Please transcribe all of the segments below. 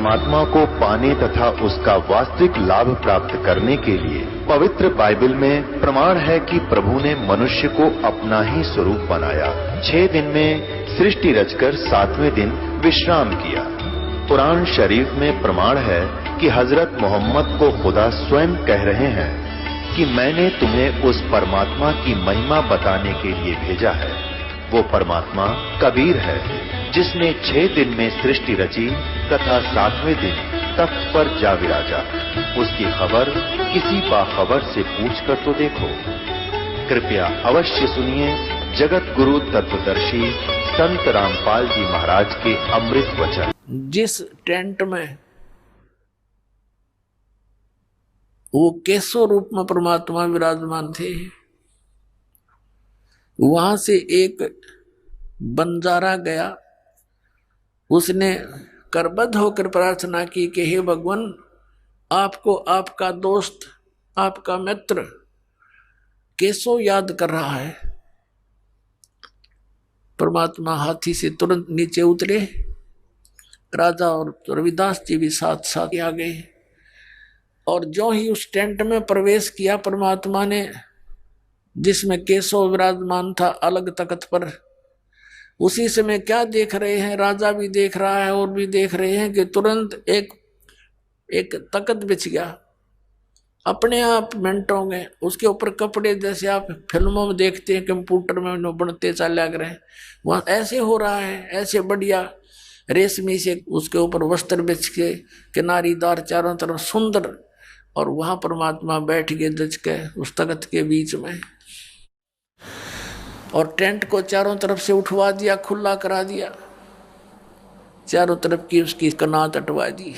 परमात्मा को पाने तथा उसका वास्तविक लाभ प्राप्त करने के लिए पवित्र बाइबल में प्रमाण है कि प्रभु ने मनुष्य को अपना ही स्वरूप बनाया। 6 दिन में सृष्टि रचकर 7वें दिन विश्राम किया। कुरान शरीफ में प्रमाण है कि हजरत मोहम्मद को खुदा स्वयं कह रहे हैं कि मैंने तुम्हें उस परमात्मा की महिमा बताने के लिए भेजा है। वो परमात्मा कबीर है जिसने 6 दिन में सृष्टि रची तथा 7वें दिन तख्त पर जा विराजा। उसकी खबर किसी बाखबर से पूछकर तो देखो। कृपया अवश्य सुनिए जगत गुरु तत्वदर्शी संत रामपाल जी महाराज के अमृत वचन। जिस टेंट में वो केसो रूप में परमात्मा विराजमान थे, वहां से एक बंजारा गया। उसने करबद्ध होकर प्रार्थना की कि हे भगवान, आपको आपका दोस्त, आपका मित्र केसो याद कर रहा है। परमात्मा हाथी से तुरंत नीचे उतरे। राजा और रविदास जी भी साथ साथ आ गए और जो ही उस टेंट में प्रवेश किया, परमात्मा ने जिसमें केसो विराजमान था अलग तख्त पर, उसी समय क्या देख रहे हैं, राजा भी देख रहा है और भी देख रहे हैं कि तुरंत एक तख्त बिछ गया अपने आप मिनटों में। उसके ऊपर कपड़े जैसे आप फिल्मों में देखते हैं, कंप्यूटर में बनते चले गए, वहां ऐसे हो रहा है, ऐसे बढ़िया रेशमी से उसके ऊपर वस्त्र बिछ के किनारीदार चारों तरफ सुंदर, और वहां परमात्मा बैठ गए दच के उस तख्त के बीच में, और टेंट को चारों तरफ से उठवा दिया, खुला करा दिया, चारों तरफ की उसकी कनात हटवा दी।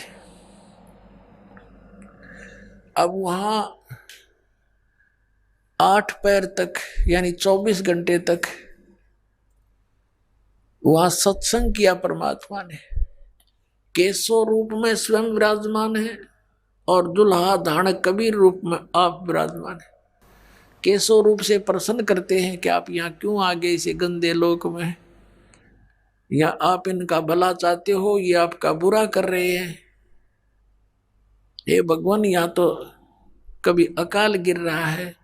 अब वहां 8 पैर तक यानी 24 घंटे तक वहां सत्संग किया परमात्मा ने। केसो रूप में स्वयं विराजमान है और दुल्हा धारण कबीर रूप में आप विराजमान है। केसो रूप से प्रसन्न करते हैं कि आप यहाँ क्यों आ गए इसे गंदे लोक में, या आप इनका भला चाहते हो, ये आपका बुरा कर रहे हैं। हे भगवान, यहाँ तो कभी अकाल गिर रहा है,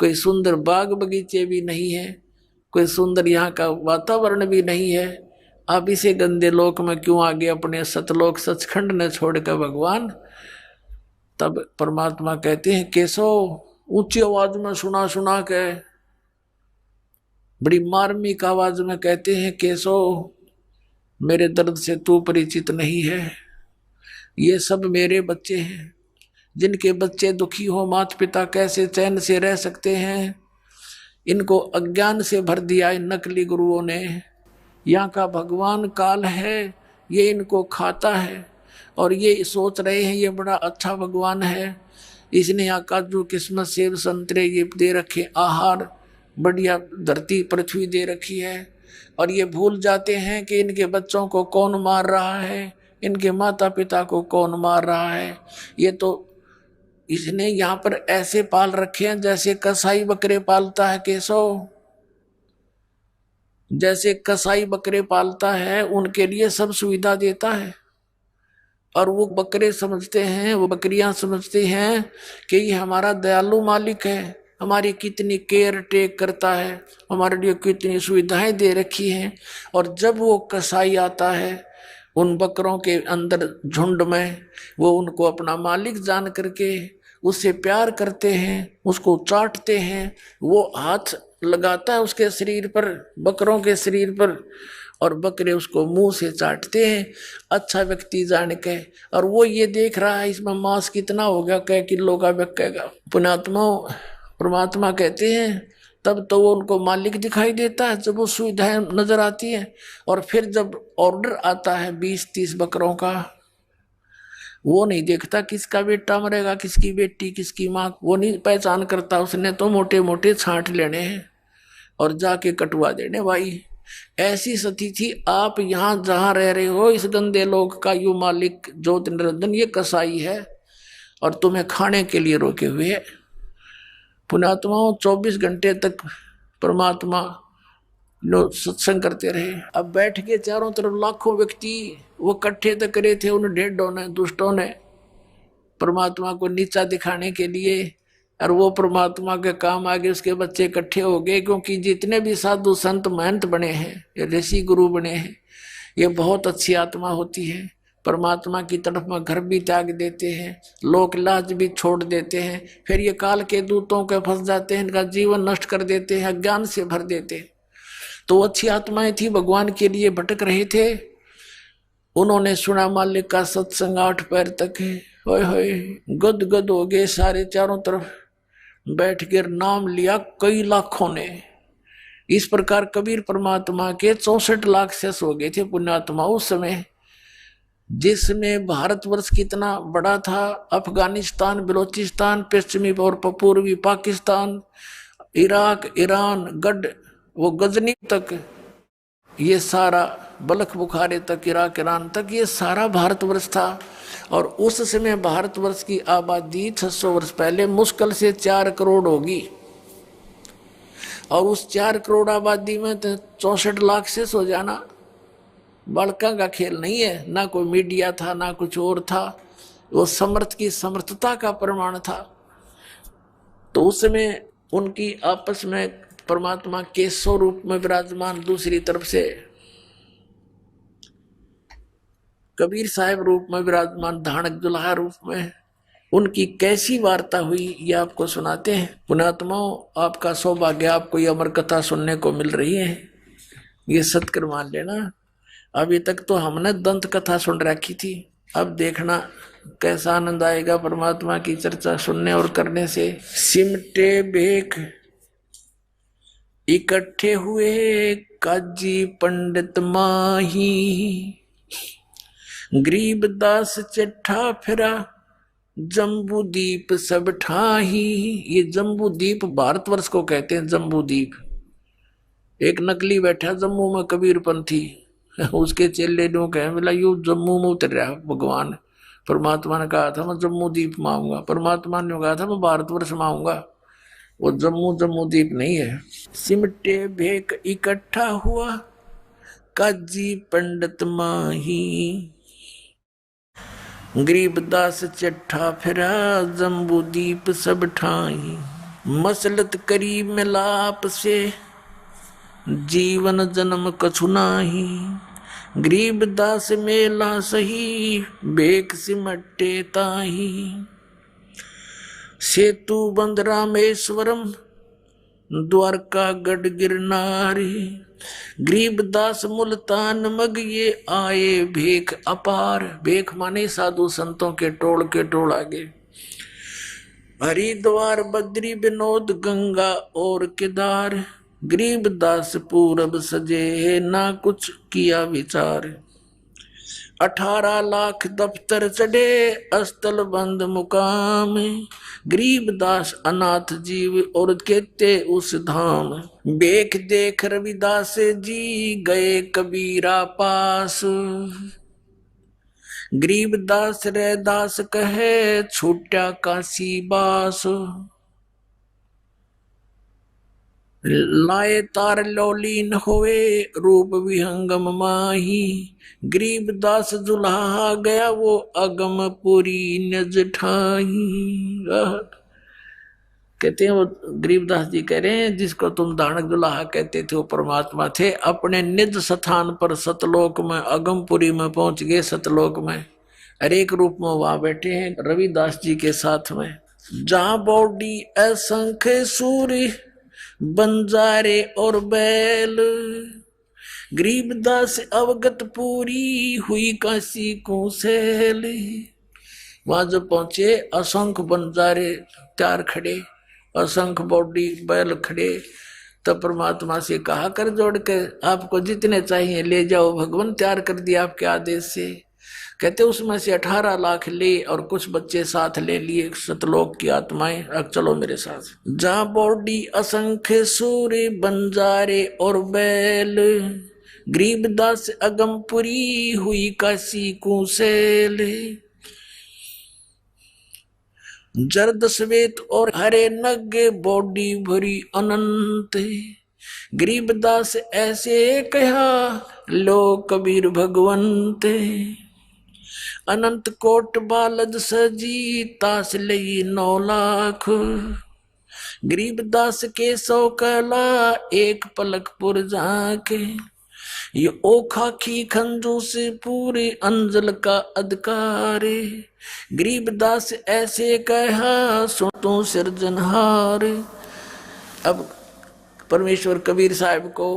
कोई सुंदर बाग बगीचे भी नहीं है, कोई सुंदर यहाँ का वातावरण भी नहीं है, आप इसे गंदे लोक में क्यों आगे अपने सतलोक सचखंड ने छोड़कर भगवान। तब परमात्मा कहते हैं केसो, ऊंची आवाज में सुना सुना के बड़ी मार्मिक आवाज में कहते हैं केसो, मेरे दर्द से तू परिचित नहीं है। ये सब मेरे बच्चे हैं, जिनके बच्चे दुखी हो माता पिता कैसे चैन से रह सकते हैं। इनको अज्ञान से भर दिया इन नकली गुरुओं ने। यहाँ का भगवान काल है, ये इनको खाता है और ये सोच रहे हैं ये बड़ा अच्छा भगवान है, इसने यहाँ काजू किस्मत सेब संतरे ये दे रखे, आहार बढ़िया धरती पृथ्वी दे रखी है, और ये भूल जाते हैं कि इनके बच्चों को कौन मार रहा है, इनके माता पिता को कौन मार रहा है। ये तो इसने यहाँ पर ऐसे पाल रखे हैं जैसे कसाई बकरे पालता है केसो, जैसे कसाई बकरे पालता है उनके लिए सब सुविधा देता है, और वो बकरे समझते हैं, वो बकरियां समझती हैं कि ये हमारा दयालु मालिक है, हमारी कितनी केयर टेक करता है, हमारे लिए कितनी सुविधाएं दे रखी हैं। और जब वो कसाई आता है उन बकरों के अंदर झुंड में, वो उनको अपना मालिक जान करके उससे प्यार करते हैं, उसको चाटते हैं, वो हाथ लगाता है उसके शरीर पर, बकरों के शरीर पर, और बकरे उसको मुंह से चाटते हैं अच्छा व्यक्ति जान के। और वो ये देख रहा है इसमें मांस कितना होगा, कै किलो का बिकेगा। पुण्यात्मा परमात्मा कहते हैं तब तो वो उनको मालिक दिखाई देता है जब वो सुविधाएं नजर आती है। और फिर जब ऑर्डर आता है 20-30 बकरों का, वो नहीं देखता किसका बेटा मरेगा, किसकी बेटी, किसकी माँ, वो नहीं पहचान करता। उसने तो मोटे मोटे छांट लेने हैं और जाके कटवा देने। भाई ऐसी स्थिति थी। आप यहाँ जहाँ रह रहे हो इस गंदे लोग का यू मालिक ज्योति निरंजन ये कसाई है और तुम्हें खाने के लिए रोके हुए है। पुण्यात्माओं 24 घंटे तक परमात्मा लोग सत्संग करते रहे। अब बैठ के चारों तरफ लाखों व्यक्ति वो इकट्ठे तो करे थे उन ढेडों ने, दुष्टों ने, परमात्मा को नीचा दिखाने के लिए। और वो परमात्मा के काम आगे उसके बच्चे इकट्ठे हो गए, क्योंकि जितने भी साधु संत महंत बने हैं, ये ऋषि गुरु बने हैं, ये बहुत अच्छी आत्मा होती है। परमात्मा की तरफ में घर भी त्याग देते हैं, लोक लाज भी छोड़ देते हैं, फिर ये काल के दूतों के फंस जाते हैं, इनका जीवन नष्ट कर देते हैं, अज्ञान से भर देते हैं। तो अच्छी आत्माएं थी, भगवान के लिए भटक रहे थे। उन्होंने सुना मालिक का सत्संग 8 पैर तक है, होए होए गद गद हो गए सारे, चारों तरफ बैठ कर नाम लिया कई लाखों ने। इस प्रकार कबीर परमात्मा के 64 लाख शेष हो गए थे पुण्यात्मा उस समय, जिसमें भारतवर्ष कितना बड़ा था। अफगानिस्तान, बलोचिस्तान, पश्चिमी और पूर्वी पाकिस्तान, इराक, ईरान, गढ़, वो गजनी तक, ये सारा बलख बुखारे तक, इराक, ईरान तक, ये सारा भारतवर्ष था। और उस समय भारतवर्ष की आबादी 600 वर्ष पहले मुश्किल से 4 करोड़ होगी। और उस 4 करोड़ आबादी में तो 64 लाख से हो जाना बड़का का खेल नहीं है। ना कोई मीडिया था, ना कुछ और था, वो समर्थ की समर्थता का प्रमाण था। तो उस समय उनकी आपस में परमात्मा के स्वरूप में विराजमान, दूसरी तरफ से कबीर साहब रूप में विराजमान, धानक दुल्हा रूप में, उनकी कैसी वार्ता हुई ये आपको सुनाते हैं। पुण्यात्माओं, आपका सौभाग्य, आपको ये अमर कथा सुनने को मिल रही है, ये सत्कर मान लेना। अभी तक तो हमने दंत कथा सुन रखी थी, अब देखना कैसा आनंद आएगा परमात्मा की चर्चा सुनने और करने से। सिमटे भेख इकट्ठे हुए काजी पंडित माही, गरीबदास चिट्ठा फिरा जम्बू दीप सब ठाही। ये जम्बू दीप भारतवर्ष को कहते हैं, जम्बू दीप। एक नकली बैठा जम्मू में कबीरपंथी, उसके चेले जो कहे बोला यू जम्मू में उतर रहा भगवान। परमात्मा ने कहा था मैं जम्मू दीप में आऊंगा, परमात्मा ने कहा था मैं भारतवर्ष में आऊंगा, वो जम्मू दीप नहीं है। सिमटे भेक इकट्ठा हुआ काजी पंडित माही, गरीबदास चिट्ठा फिरा जम्बू दीप सब ठाई। मसलत करीब मिलाप से जीवन जन्म कछु नाही, गरीबदास मेला सही भेक सिमटे ताही। सेतु बंद रामेश्वरम द्वारका गढ़ गिरनारी, गरीबदास मुल्तान मग ये आए भेख अपार। भेख माने साधु संतों के टोल आगे। हरिद्वार बद्री विनोद गंगा और केदार, गरीबदास पूरब सजे ना कुछ किया विचार। 18 लाख दफ्तर चढ़े अस्तल बंद मुकाम, गरीबदास अनाथ जीव और कहते उस धाम। बेख देख रविदास जी गए कबीरा पास, गरीबदास रैदास कहे छूटा काशी बास। लाए तार लौलीन होए रूप विहंगम माही, गरीबदास दुल्हा गया वो अगम पुरी नज ठाही। कहते हैं वो गरीबदास जी कह रहे हैं जिसको तुम दानक दुल्हा कहते थे वो परमात्मा थे। अपने निज स्थान पर सतलोक में, अगमपुरी में पहुंच गए। सतलोक में हर एक रूप में वहां बैठे हैं रविदास जी के साथ में। जहां बॉडी असंख्य सूर्य बंजारे और बैल, गरीबदास अवगत पूरी हुई काशी को सैल। वहां जब पहुंचे असंख्य बंजारे त्यार खड़े, असंख्य बॉडी बैल खड़े, तब परमात्मा से कहा कर जोड़ के आपको जितने चाहिए ले जाओ, भगवान तैयार कर दिया आपके आदेश से। कहते उसमें से 18 लाख ले और कुछ बच्चे साथ ले लिए सतलोक की आत्माएं। अब चलो मेरे साथ। जहाँ बॉडी असंख्य सूर्य बंजारे और बैल, गरीबदास अगमपुरी हुई काशी कुशेल। जर्द श्वेत और हरे नग बॉडी भरी अनंत, गरीबदास ऐसे कहा लो कबीर भगवंते, अनंत कोट बालद सजी तास लई 9 लाख। गरीबदास के 100 कला एक पलक पुर जाके, ये ओखा की खंजूस पूरे अंजल का अधिकार। गरीबदास ऐसे कहा सुन तू सिरजनहार। अब परमेश्वर कबीर साहब को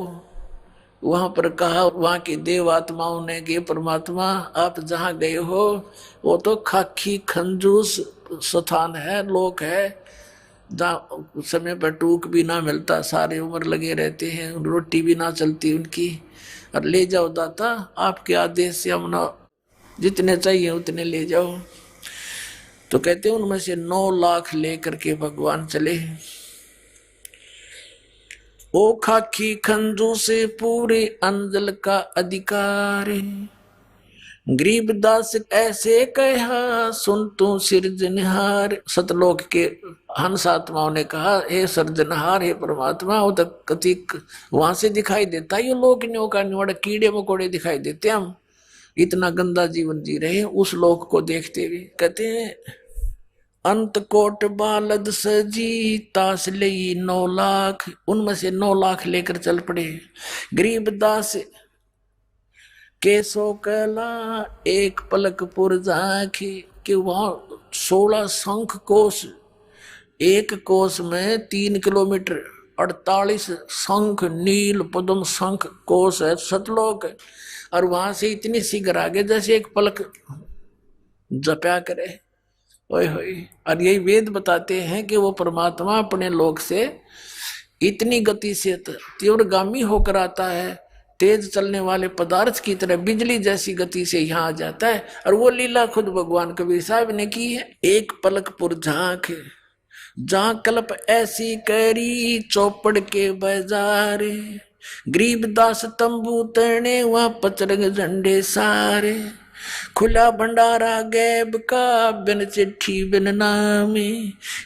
वहां पर कहा, वहां की देव आत्माओं ने कि परमात्मा आप जहां गए हो वो तो खाकी खंजूस स्थान है, लोक है, जहाँ समय पर टूक भी ना मिलता, सारे उम्र लगे रहते हैं, रोटी भी ना चलती उनकी, और ले जाओ दाता आपके आदेश से हम ना जितने चाहिए उतने ले जाओ। तो कहते हैं उनमें से 9 लाख लेकर के भगवान चले। ओ खाकी खंजू से पूरे अंजल का अधिकार। गरीबदास ऐसे कहा सुन तू सिरजनहार। सतलोक के हंस आत्माओं ने कहा हे सिरजनहार, हे परमात्मा, वो तो कतिक वहां से दिखाई देता ये लोक न्यो का निवड़ कीड़े मकोड़े दिखाई देते, हम इतना गंदा जीवन जी रहे हैं उस लोक को देखते हुए। कहते हैं अंत कोट बालद सजी तास लई 9 लाख। उनमें से 9 लाख लेकर चल पड़े। गरीबदास के 100 कला एक पलक पुर जाके, कि वहां 16 शंख कोश, एक कोश में 3 किलोमीटर 48 शंख नील पद्म शंख कोश है सतलोक, और वहां से इतनी शीघ्र आगे जैसे एक पलक जपया करे। ओए होए। और यही वेद बताते हैं कि वो परमात्मा अपने लोक से इतनी गति से तीव्रगामी होकर आता है, तेज चलने वाले पदार्थ की तरह बिजली जैसी गति से यहाँ आ जाता है। और वो लीला खुद भगवान कबीर साहब ने की है। एक पलक पुर झांक जहाँ कल्प ऐसी करी चौपड़ के बाजार। गरीबदास तंबू तने वहाँ पचरंग झंडे सारे। खुला भंडारा गैब का बिन चिट्ठी बिन नामे।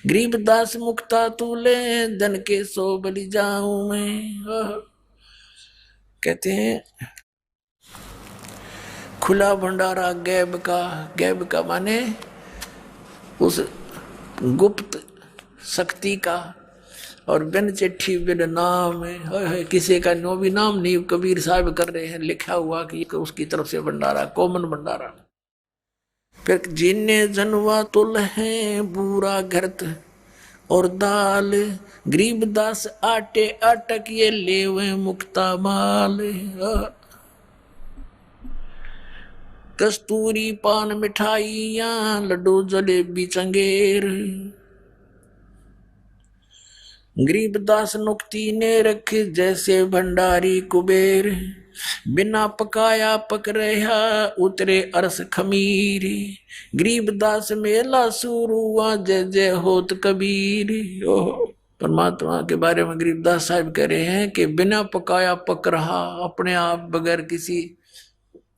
गरीबदास मुक्ता तूले धन के 100 बलि जाऊं मैं। कहते हैं खुला भंडारा गैब का, गैब का माने उस गुप्त शक्ति का, और बिन चिट्ठी बिन नाम है, किसी का नो भी नाम नहीं, कबीर साहब कर रहे हैं लिखा हुआ कि उसकी तरफ से भंडारा, कॉमन भंडारा। फिर जिन्ने जनवा तुल है बूरा घरत और दाल। गरीबदास आटे अटक ये लेवे मुक्ता माल। कस्तूरी पान मिठाइयां लड्डू जलेबी चंगेर। गरीबदास नुक्ती ने रखी जैसे भंडारी कुबेर। बिना पकाया पक रहा उतरे अरस खमीर। गरीबदास मेला शुरुआ जय जय होत कबीर। परमात्मा के बारे में गरीबदास साहब कह रहे हैं कि बिना पकाया पक रहा, अपने आप बगैर किसी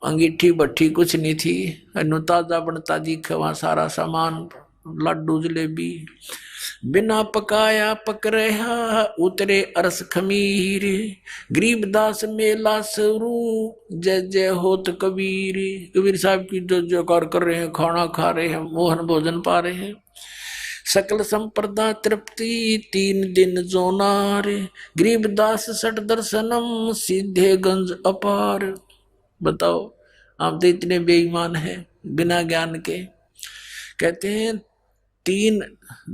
अंगीठी भट्ठी कुछ नहीं थी, ताजा बनता दिखे वहां सारा सामान, लड्डू जलेबी। बिना पकाया पक रहा उतरे अरस खमीर। गरीबदास मेला शुरू जय जय होत कबीर। कबीर साहब की जो जयकार कर रहे हैं, खाना खा रहे हैं, मोहन भोजन पा रहे हैं। सकल संप्रदा तृप्ति 3 दिन जोनार। गरीबदास सठ दर्शनम सीधे गंज अपार। बताओ आप तो इतने बेईमान हैं बिना ज्ञान के। कहते हैं 3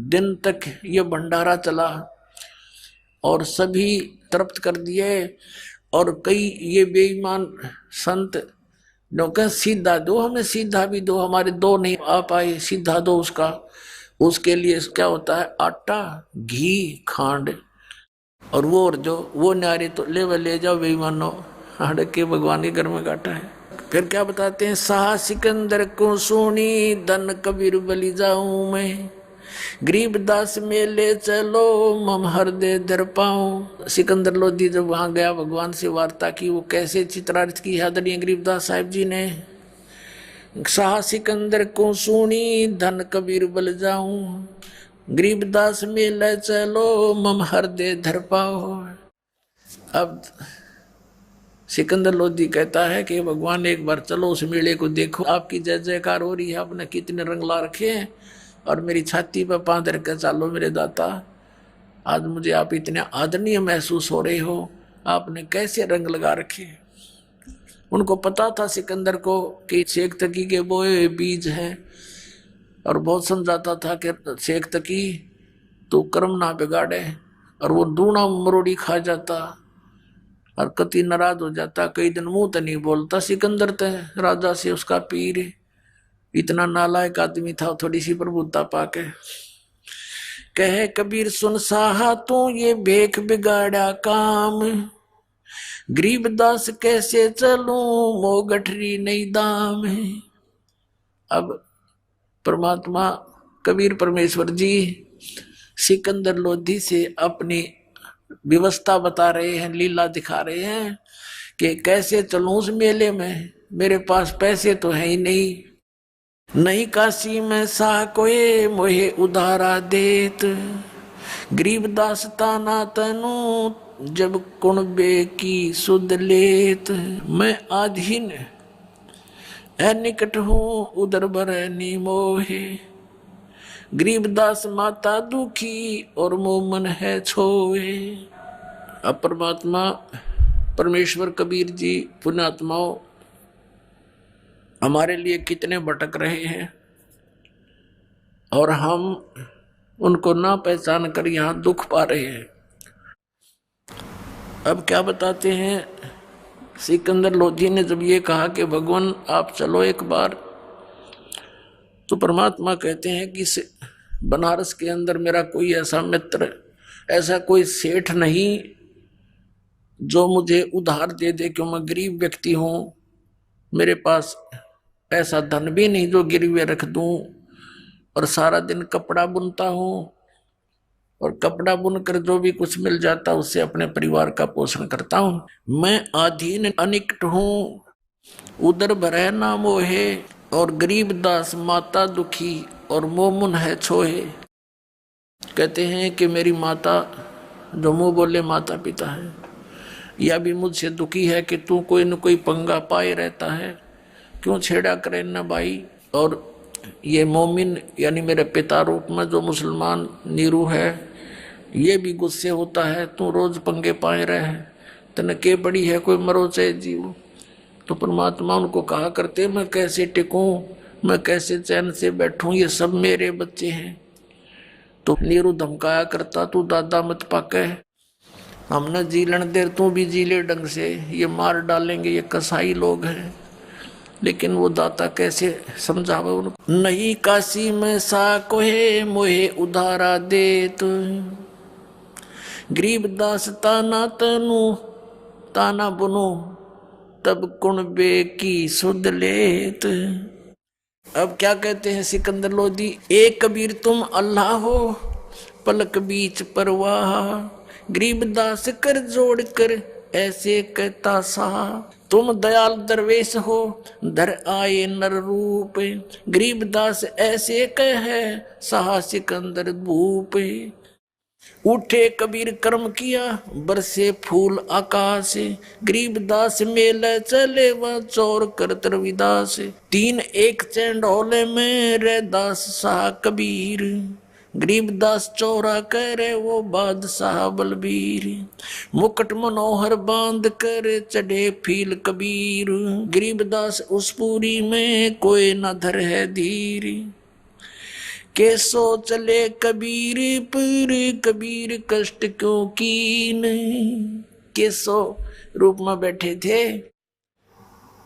दिन तक ये भंडारा चला और सभी तृप्त कर दिए, और कई ये बेईमान संत लोग सीधा दो, हमें सीधा भी दो, हमारे 2 नहीं आ पाए, सीधा दो उसका। उसके लिए क्या होता है, आटा घी खांड, और वो न्यारे तो ले जाओ बेईमानो, हड़क के भगवान के घर में काटा है। फिर क्या बताते हैं, शाह सिकंदर को सुनी धन कबीर बलि जाऊं मैं। गरीबदास मेले चलो मम हृदय दर पाऊं। सिकंदर लोधी जब वहां गया, भगवान से वार्ता की, वो कैसे चित्रार्थ की आदरणीय गरीबदास साहिब जी ने। शाह सिकंदर को सुनी धन कबीर बल जाऊं। गरीबदास मेले चलो मम हृदय धर पाओ। अब सिकंदर लोधी कहता है कि भगवान एक बार चलो उस मेले को देखो, आपकी जय जयकार हो रही है, आपने कितने रंग ला रखे हैं, और मेरी छाती पर पांव रख कर चालो मेरे दाता, आज मुझे आप इतने आदरणीय महसूस हो रहे हो, आपने कैसे रंग लगा रखे। उनको पता था सिकंदर को कि शेख तकी के बोए बीज हैं, और बहुत समझाता था कि शेख तकी तो कर्म ना बिगाड़े, और वो दूना मरोड़ी खा जाता और कति नाराज हो जाता, कई दिन मुंह तो नहीं बोलता सिकंदर ते राजा से उसका पीर, इतना नालायक आदमी था थोड़ी सी प्रभुता पाके। कहे कबीर सुन साहा तू ये भेख बिगाड़ा काम, गरीबदास कैसे चलूं मो गठरी नहीं दाम है। अब परमात्मा कबीर परमेश्वर जी सिकंदर लोधी से अपनी व्यवस्था बता रहे हैं, लीला दिखा रहे हैं कि कैसे चलूं उस मेले में, मेरे पास पैसे तो है ही नहीं काशी में सा कोई मोहे उधारा देत, गरीबदास ताना तनु जब कुणबे की सुध लेत, मैं आधीन निकट हूँ उधर बर मोहे, गरीबदास माता दुखी और मोमन है छोए। अब परमात्मा परमेश्वर कबीर जी पुण्यात्माओं हमारे लिए कितने भटक रहे हैं, और हम उनको ना पहचान कर यहाँ दुख पा रहे हैं। अब क्या बताते हैं, सिकंदर लोधी ने जब ये कहा कि भगवान आप चलो एक बार, तो परमात्मा कहते हैं कि बनारस के अंदर मेरा कोई ऐसा मित्र, ऐसा कोई सेठ नहीं जो मुझे उधार दे दे, क्यों मैं गरीब व्यक्ति हूँ, मेरे पास ऐसा धन भी नहीं जो गिरवे रख दूं, और सारा दिन कपड़ा बुनता हूँ, और कपड़ा बुनकर जो भी कुछ मिल जाता उससे अपने परिवार का पोषण करता हूँ। मैं अधीन अनिकट हूँ उधर भरे ना मोहे, और गरीबदास माता दुखी और मोमुन है छोहे। कहते हैं कि मेरी माता, जो मुँह बोले माता पिता है, यह भी मुझसे दुखी है कि तू कोई न कोई पंगा पाए रहता है, क्यों छेड़ा करे न भाई। और ये मोमिन यानी मेरे पिता रूप में जो मुसलमान नीरू है, ये भी गुस्से होता है, तू रोज पंगे पाए रहे, तने के बड़ी है कोई मरो चाहे जीव। तो परमात्मा उनको कहा करते, मैं कैसे टिकूं, मैं कैसे चैन से बैठूं, ये सब मेरे बच्चे हैं। तो नीरू धमकाया करता, तू दादा मत पाके, हमने जी लेने दे, तू भी जी ले ढंग से, ये मार डालेंगे, ये कसाई लोग हैं। लेकिन वो दाता कैसे समझावे उनको। नहीं काशी में सा कोहे मोहे उधारा देत, गरीबदास ताना तनु ताना बुनो तब कुणबे की सुध लेत। अब क्या कहते हैं सिकंदर लोधी, एक कबीर तुम अल्लाह हो पलक बीच परवाह, गरीबदास कर जोड़ कर ऐसे कहता सा, तुम दयाल दरवेश हो धर आए नर रूप, गरीबदास ऐसे कहे सहा सिकंदर भूप। उठे कबीर कर्म किया बरसे फूल आकाश, गरीबदास मेले चले वह चोर कर विदास, तीन एक चंडोले में रे दास शाह कबीर, गरीबदास चौरा करे वो बादशाह बलबीर, मुकुट मनोहर बांध कर चढ़े फील कबीर, गरीबदास उस पूरी में कोई न धर है धीर, कैसो चले कबीर पर कबीर कष्ट क्यों कीन। कैसो रूप में बैठे थे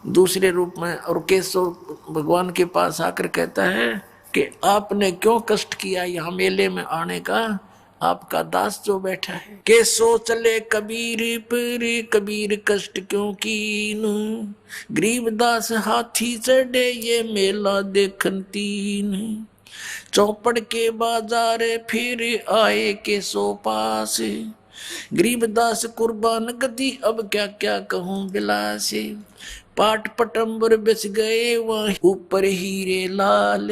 दूसरे रूप में, और कैसो भगवान के पास आकर कहता है कि आपने क्यों कष्ट किया यहाँ मेले में आने का, आपका दास जो बैठा है। कैसो चले कबीर पर कबीर कष्ट क्यों कीन, गरीबदास हाथी चढ़े ये मेला देखन तीन, चौपड़ के बाजार फिर आए के सो पास, गरीबदास कुर्बान गति अब क्या क्या कहूँ बिलास, पाट पटम्बर बिछ गए वहाँ ऊपर हीरे लाल,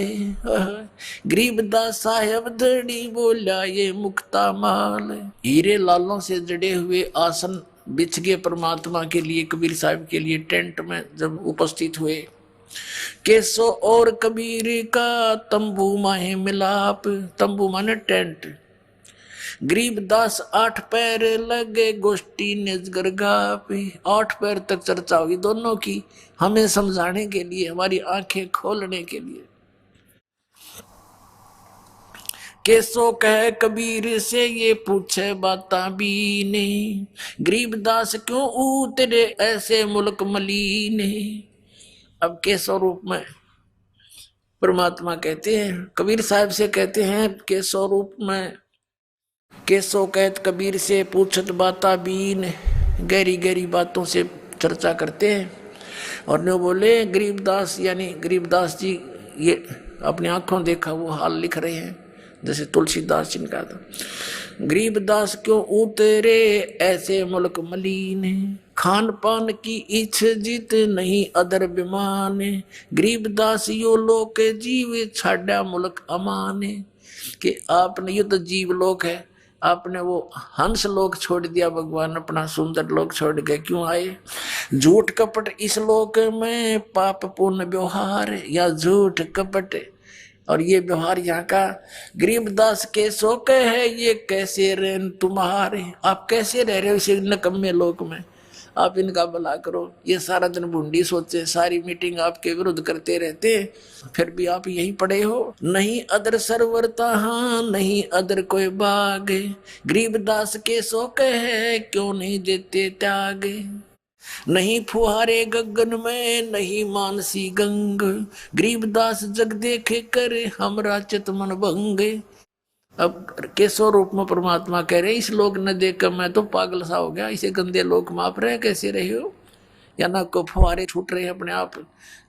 गरीबदास साहेब धड़ी बोला ये मुक्ता माल। हीरे लालों से जड़े हुए आसन बिछ गए परमात्मा के लिए, कबीर साहब के लिए टेंट में जब उपस्थित हुए। केसो और कबीर का तंबू माहे मिलाप, तंबू माने टेंट। गरीबदास 8 पैर लगे गोष्ठी निजगर गापे, 8 पैर तक चर्चा हुई दोनों की, हमें समझाने के लिए, हमारी आंखें खोलने के लिए। केसो कह कबीर से ये पूछे बाता भी नहीं, गरीबदास क्यों उतरे ऐसे मुल्क मलीने। अब के स्वरूप में परमात्मा कहते हैं, कबीर साहब से कहते हैं के स्वरूप में, केसो कहत कबीर से पूछत बाता बीन, गहरी गहरी बातों से चर्चा करते हैं। और नो बोले गरीबदास, यानी गरीबदास जी ये अपनी आंखों देखा वो हाल लिख रहे हैं, जैसे तुलसीदास जी ने कहा था, गरीबदास क्यों उतरे ऐसे मुल्क मलीन, खान पान की इच्छ जीत नहीं अदर बिमान, गरीबदास यो लोक जीव छाड़ा मुल्क अमाने। कि आपने, ये तो जीव लोक है, आपने वो हंस लोक छोड़ दिया, भगवान अपना सुंदर लोक छोड़ के क्यों आए। झूठ कपट इस लोक में पाप पुण्य व्यवहार, या झूठ कपट और ये व्यवहार यहाँ का। गरीबदास के शोक है ये कैसे रहन तुम्हारे, आप कैसे रह रहे हो इस नकम्मे लोक में, आप इनका भला करो। ये सारा दिन बूंदी सोचे, सारी मीटिंग आपके विरुद्ध करते रहते, फिर भी आप यहीं पड़े हो। नहीं अदर सरवरता, हाँ नहीं अदर कोई बाग, गरीबदास के शोक है क्यों नहीं देते त्याग। नहीं फुहारे गगन में नहीं मानसी गंग, गरीबदास जग देखे करे हमरा चित मन भंगे। अब कैसो रूप में परमात्मा कह रहे, इस लोक न देख कर मैं तो पागल सा हो गया, इसे गंदे लोक में आप रहे कैसे रहे हो, या ना को फुहारे छूट रहे हैं अपने आप।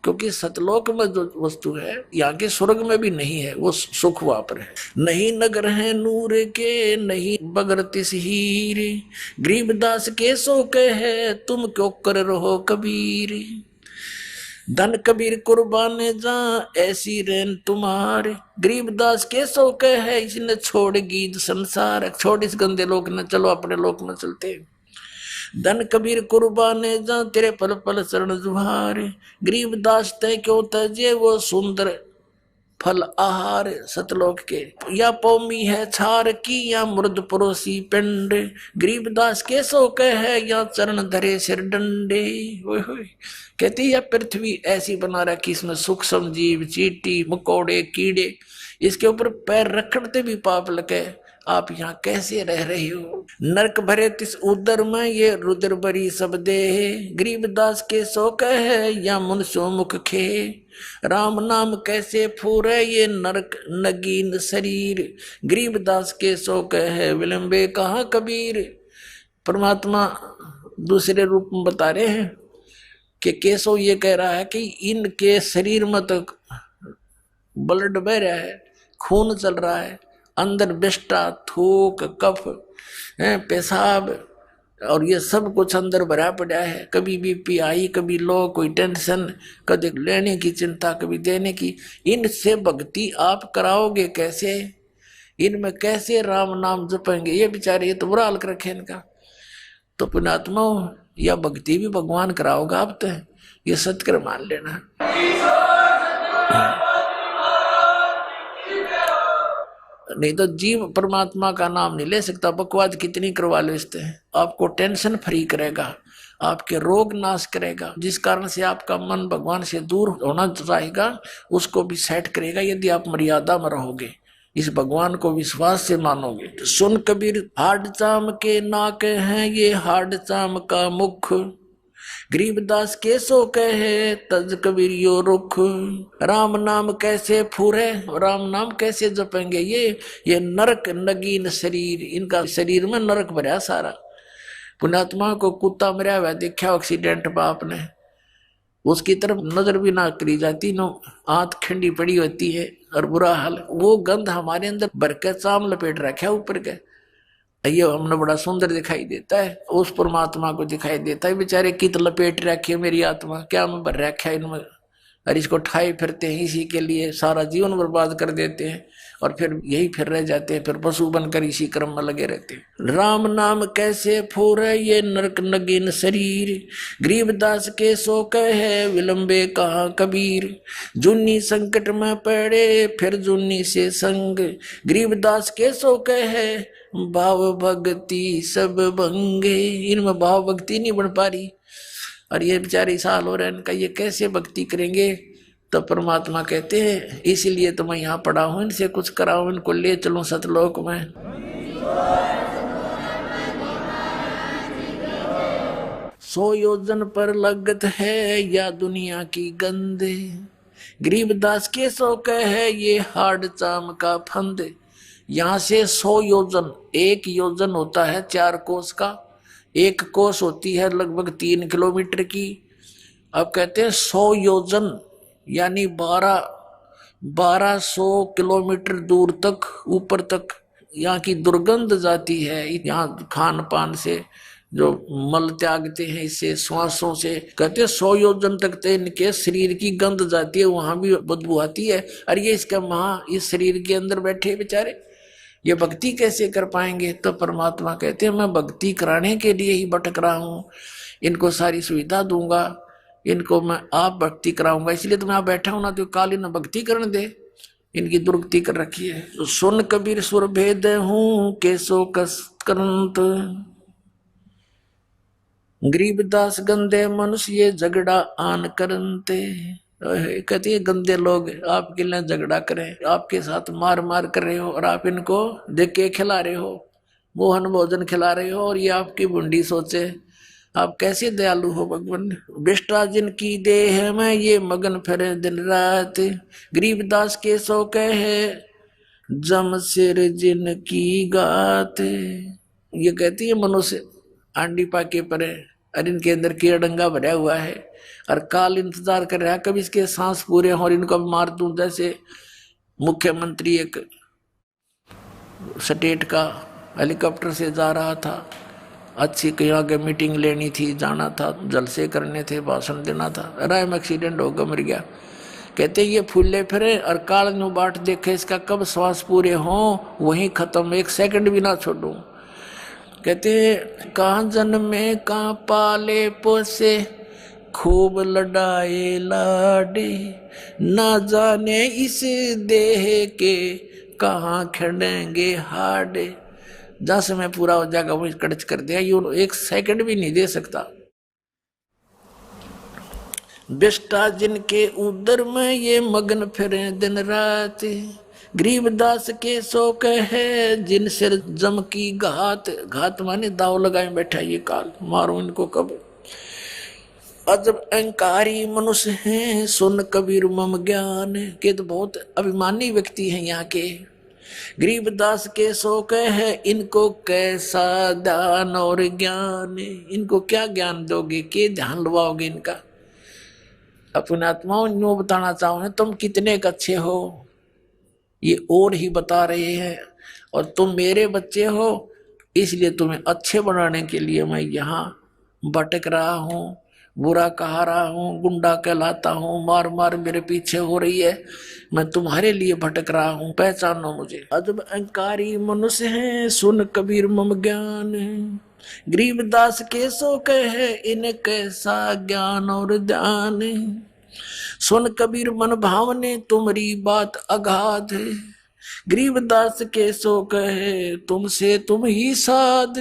क्योंकि सतलोक में जो वस्तु है यहाँ के स्वर्ग में भी नहीं है, वो सुख वापर है। नहीं नगर है नूर के नहीं बगर तिस हीर, गरीबदास के सो के है तुम क्यों कर रहो कबीर। धन कबीर कुर्बाने जा ऐसी रेन तुम्हारे, गरीबदास के सो के है इसने छोड़ गीत संसार, छोड़ इस गंदे लोक न चलो अपने लोक में चलते। धन कबीर कुर्बाने जा तेरे पल पल शरण जुहारे, गरीबदास तय क्यों तजे वो सुंदर फल आहार सतलोक के। या पौमी है छार की या मुर्द परोसी पिंड, गरीबदास के सो के है या चरण धरे सिर डंडे। कहती है पृथ्वी ऐसी बना रखी, इसमें सूक्ष्म जीव चींटी मकोड़े कीड़े, इसके ऊपर पैर रखते भी पाप लगे, आप यहाँ कैसे रह रही हो। नरक भरे तिस उदर में ये रुद्र बरी सब देह, गरीबदास के शोक है या मुनसो मुख खे। राम नाम कैसे फूरे ये नरक नगीन शरीर, गरीबदास के शोक है विलंबे कहाँ कबीर। परमात्मा दूसरे रूप में बता रहे हैं कि केशव ये कह रहा है कि इनके शरीर में तो ब्लड बह रहा है, खून चल रहा है, अंदर विष्टा थूक कफ पेशाब और ये सब कुछ अंदर भरा पड़ा है। कभी बीपी आई, कभी लो, कोई टेंशन, कभी लेने की चिंता, कभी देने की। इनसे भक्ति आप कराओगे कैसे, इनमें कैसे राम नाम जपेंगे ये बेचारे, ये तो बुरा हाल कर रखे इनका। तो पुण्यात्मा या भक्ति भी भगवान कराओगा आप, तो ये सत्कर मान लेना। नहीं तो जीव परमात्मा का नाम नहीं ले सकता, बकवाद कितनी करवा लो इससे। आपको टेंशन फ्री करेगा, आपके रोग नाश करेगा, जिस कारण से आपका मन भगवान से दूर होना चाहेगा उसको भी सेट करेगा, यदि आप मर्यादा में रहोगे, इस भगवान को विश्वास से मानोगे। सुन कबीर हाड चाम के नाक हैं ये हाड चाम का मुख, गरीबदास के सो कहे तज कबीर यो रुख। राम नाम कैसे फूरे, राम नाम कैसे जपेंगे, ये नरक नगीन शरीर, इनका शरीर में नरक भरा सारा। पुण्यात्मा को कुत्ता मरा हुआ देखा एक्सीडेंट में आपने, उसकी तरफ नजर भी ना करी जाती, नो आंत खंडी पड़ी होती है और बुरा हाल। वो गंध हमारे अंदर भर के चाम लपेट रखा ऊपर के, ये हमने बड़ा सुंदर दिखाई देता है, उस परमात्मा को दिखाई देता है बेचारे कित लपेट रखे मेरी आत्मा, क्या मैं भर रखा इनमें और इसको ठाए फिरते हैं, इसी के लिए सारा जीवन बर्बाद कर देते हैं और फिर यही फिर रह जाते हैं, फिर पशु बनकर इसी क्रम में लगे रहते हैं। राम नाम कैसे फूरे ये नरक नगीन शरीर, गरीबदास के सो कहे विलंबे कहाँ कबीर, जुन्नी संकट में पड़े फिर जुन्नी से संग, गरीबदास के सो कहे भाव भक्ति सब भंगे। इनमें भाव भक्ति नहीं बन पा रही और ये बेचारे साल हो रहे हैं इनका, ये कैसे भक्ति करेंगे। तो परमात्मा कहते हैं इसीलिए तो मैं यहाँ पड़ा हूँ, इनसे कुछ कराऊं, इनको ले चलूं सतलोक में। 100 योजन पर लगत है या दुनिया की गंद, गरीबदास के सो कहे ये हार्ड चाम का फंद। यहाँ से 100 योजन, 1 योजन होता है 4 कोस का, 1 कोस होती है लगभग 3 किलोमीटर की। अब कहते हैं 100 योजन यानी 1200 किलोमीटर दूर तक ऊपर तक यहाँ की दुर्गंध जाती है। यहाँ खान पान से जो मल त्यागते हैं, इससे श्वासों से, कहते हैं 100 योजन तक तो इनके शरीर की गंध जाती है, वहां भी बदबू आती है। और ये इसका वहां इस शरीर के अंदर बैठे बेचारे ये भक्ति कैसे कर पाएंगे। तो परमात्मा कहते हैं मैं भक्ति कराने के लिए ही भटक रहा हूँ, इनको सारी सुविधा दूंगा, इनको मैं आप भक्ति कराऊंगा, इसलिए तो मैं आप बैठा हूं ना, तो काली न भक्ति करने दे, इनकी दुर्गति कर रखी है। तो सुन कबीर सुर भेद हूं केसो कसकंत, गरीबदास गंदे मनुष्य ये झगड़ा आन करनते। कहती है गंदे लोग आपके लिए झगड़ा करें, आपके साथ मार मार कर रहे हो और आप इनको देख के खिला रहे हो, मोहन भोजन खिला रहे हो, और ये आपकी बुंडी सोचे आप कैसे दयालु हो भगवान। बिष्टा जिनकी देह में ये मगन फिरे दिन रात, गरीबदास के सो कहे जम सिर जिनकी गात। ये कहती है मनुष्य आंडी पाके परे और इनके अंदर कीड़ंगा भरा हुआ है और काल इंतजार कर रहा है कभी इसके सांस पूरे हो और इनको मार दूं। जैसे मुख्यमंत्री एक स्टेट का हेलीकॉप्टर से जा रहा था, अच्छी कहीं आगे मीटिंग लेनी थी, जाना था, जलसे करने थे, भाषण देना था, राय में एक्सीडेंट होगा, मर गया। कहते ये फूले फिरे और काल नु बाट देखे इसका कब श्वास पूरे हो वहीं खत्म, 1 सेकंड भी ना छोड़ूं। कहते कहाँ जन्मे कहाँ पाले पोसे खूब लड़ाए लाडे, ना जाने इस देह के कहाँ खड़ेंगे हाडे। जहाँ समय पूरा हो जाएगा वो कड़च कर दिया, ये 1 सेकंड भी नहीं दे सकता। बिष्टा जिनके उदर में ये मगन फिरे दिन रात, गरीबदास के सो कहे जिन सिर जम की घात। घात माने दाव लगाए बैठा ये काल, मारो इनको कब। अजब अहंकारी मनुष्य हैं सुन कबीर मम ज्ञान, के तो बहुत अभिमानी व्यक्ति हैं यहाँ के। गरीबदास के सो कहे इनको कैसा दान और ज्ञान, इनको क्या ज्ञान दोगे, के ध्यान लवाओगे इनका। अपने आत्माओं नो बताना चाहो तुम कितने अच्छे हो, ये और ही बता रहे हैं, और तुम मेरे बच्चे हो, इसलिए तुम्हें अच्छे बनाने के लिए मैं यहाँ भटक रहा हूँ, बुरा कहा रहा हूँ, गुंडा कहलाता हूँ, मार मार मेरे पीछे हो रही है, मैं तुम्हारे लिए भटक रहा हूँ, पहचानो मुझे। अजब अहंकारी मनुष्य हैं सुन कबीर मम ज्ञान, गरीबदास के सो कहे इन कैसा ज्ञान और ध्यान। सुन कबीर मन भावने तुम्हारी बात अगाध, गरीबदास के सो कहे तुमसे तुम ही साध।